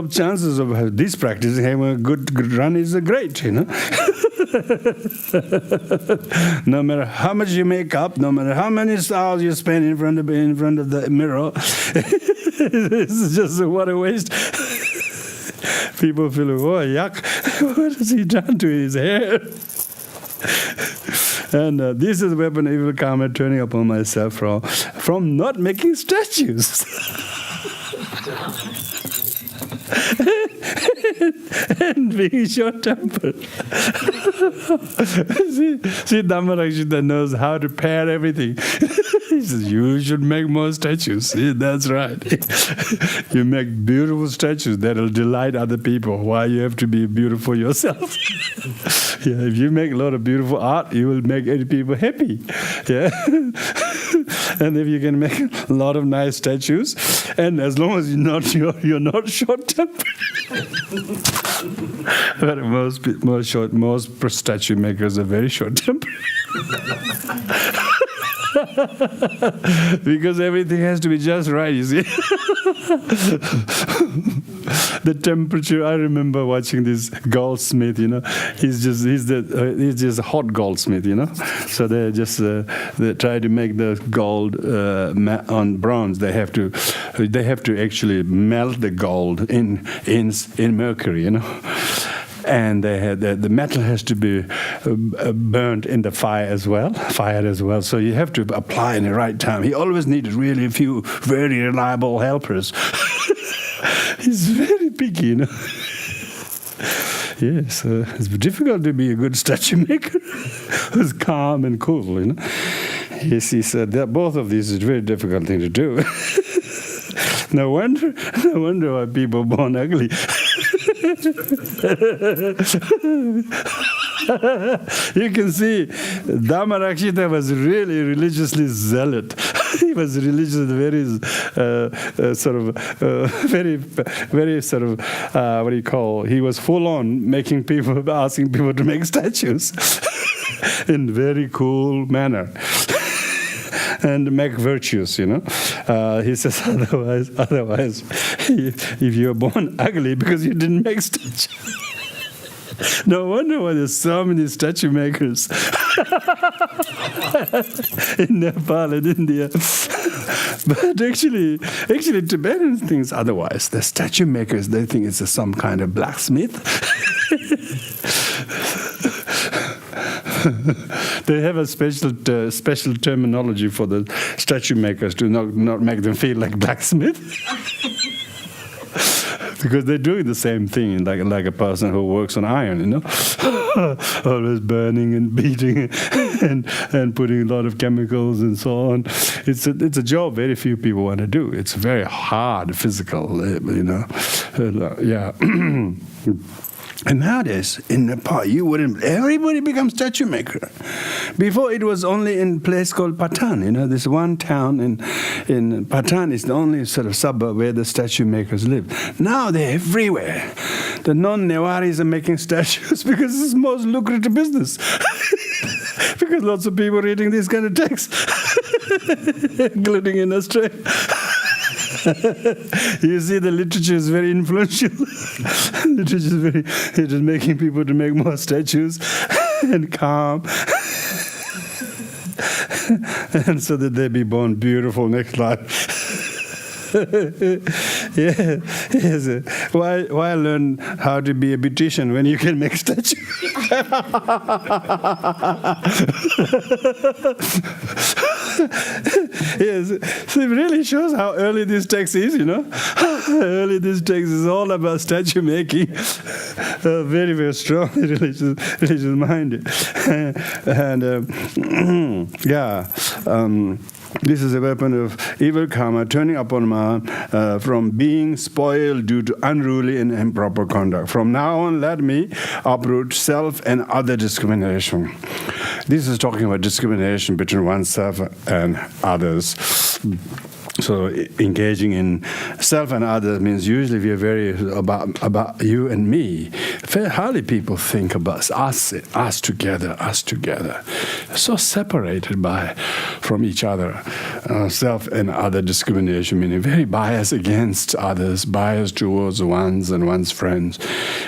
chances of this practice having a good run is great, No matter how much you make up, no matter how many hours you spend in front of the mirror, it's just what a waste. People feel, oh, yuck, what has he done to his hair? And this is the weapon of evil karma turning upon myself from not making statues. And being short-tempered. See, Dharmarakshita knows how to pair everything. He says, you should make more statues. See, that's right. You make beautiful statues that will delight other people. Why you have to be beautiful yourself? Yeah, if you make a lot of beautiful art, you will make other people happy. Yeah. And if you can make a lot of nice statues, and as long as you're not short-tempered. But most statue makers are very short-tempered. Because everything has to be just right, you see. The temperature, I remember watching this goldsmith, he's just a hot goldsmith, So they try to make the gold on bronze. They have to actually melt the gold in mercury, And the metal has to be burnt in the fire as well. So you have to apply in the right time. He always needed really a few very reliable helpers. He's very picky, Yes, it's difficult to be a good statue maker who's calm and cool, Yes, he said that both of these is a very difficult thing to do. No wonder why people are born ugly. You can see Dharmarakshita was really religiously zealot. He was religious, very sort of, what do you call? He was full on asking people to make statues in very cool manner. And make virtues, He says, otherwise, if you're born ugly because you didn't make statues. No wonder why there's so many statue makers in Nepal and India. But actually, Tibetans think otherwise. The statue makers, they think it's some kind of blacksmith. They have a special terminology for the statue makers to not make them feel like blacksmith. Because they're doing the same thing, like a person who works on iron, always burning and beating and putting a lot of chemicals and so on. It's a job very few people want to do. It's very hard, physical, yeah. And nowadays, in Nepal, everybody becomes statue maker. Before, it was only in a place called Patan. This one town in Patan is the only sort of suburb where the statue makers live. Now they're everywhere. The non-Newaris are making statues because it's the most lucrative business. Because lots of people are reading these kind of texts, including in Australia. You see, the literature is very influential. Literature it is making people to make more statues and calm, and so that they be born beautiful next life. Yes. Why learn how to be a beautician when you can make statues? Yes, so it really shows how early this text is, Early this text is all about statue making. Very, very strong religious minded. This is a weapon of evil karma turning upon man from being spoiled due to unruly and improper conduct. From now on, let me uproot self and other discrimination. This is talking about discrimination between oneself and others. So engaging in self and others means usually we are very about you and me. Hardly people think about us together. So separated from each other. Self and other discrimination, meaning very biased against others, biased towards one's and one's friends.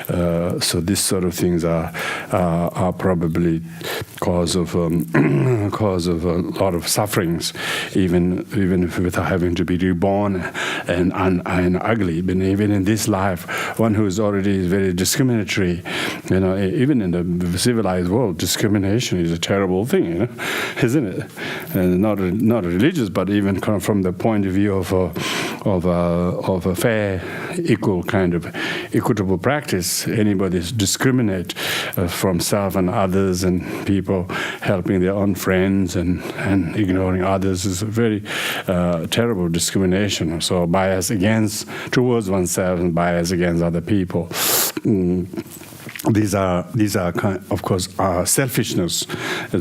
So these sort of things are probably cause of a lot of sufferings, even without having to be reborn and ugly. But even in this life, one who is already very discriminatory, even in the civilized world, discrimination is a terrible thing, isn't it? And not religious, but even from the point of view of a fair, equal kind of equitable practice. Anybody discriminate from self and others, and people helping their own friends and ignoring others is a very terrible discrimination. So bias towards oneself and bias against other people. These are of course selfishness,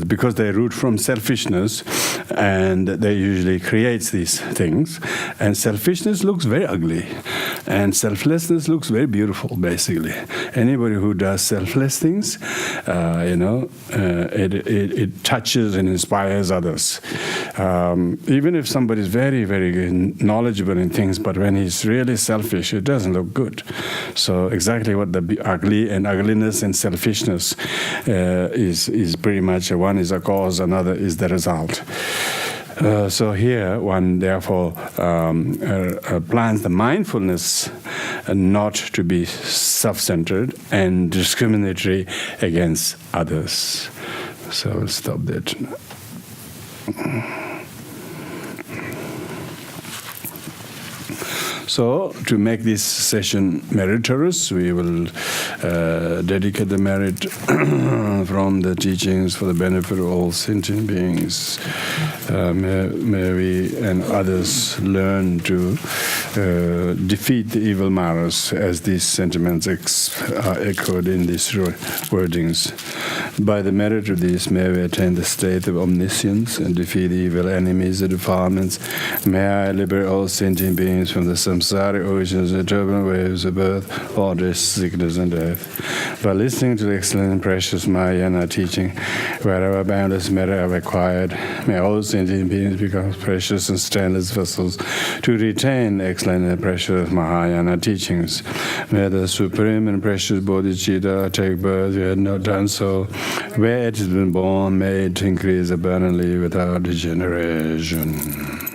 because they root from selfishness, and they usually creates these things. And selfishness looks very ugly, and selflessness looks very beautiful. Basically, anybody who does selfless things, it touches and inspires others. Even if somebody is very, very knowledgeable in things, but when he's really selfish, it doesn't look good. So exactly what the ugly and ugliness and selfishness is pretty much, one is a cause, another is the result. So here one therefore plans the mindfulness not to be self-centered and discriminatory against others. So we'll stop there tonight. So, to make this session meritorious, we will dedicate the merit from the teachings for the benefit of all sentient beings. May we and others learn to defeat the evil Maras, as these sentiments are echoed in these wordings. By the merit of this, may we attain the state of omniscience and defeat the evil enemies of defilements. May I liberate all sentient beings from the samsaric oceans and turbulent waves of birth, orders, sickness, and death. By listening to the excellent and precious Mahayana teaching, wherever boundless merit are acquired, may all sentient beings become precious and stainless vessels to retain the excellent and precious Mahayana teachings. May the supreme and precious bodhicitta take birth, who had not done so, where it has been born, may it increase abundantly without degeneration.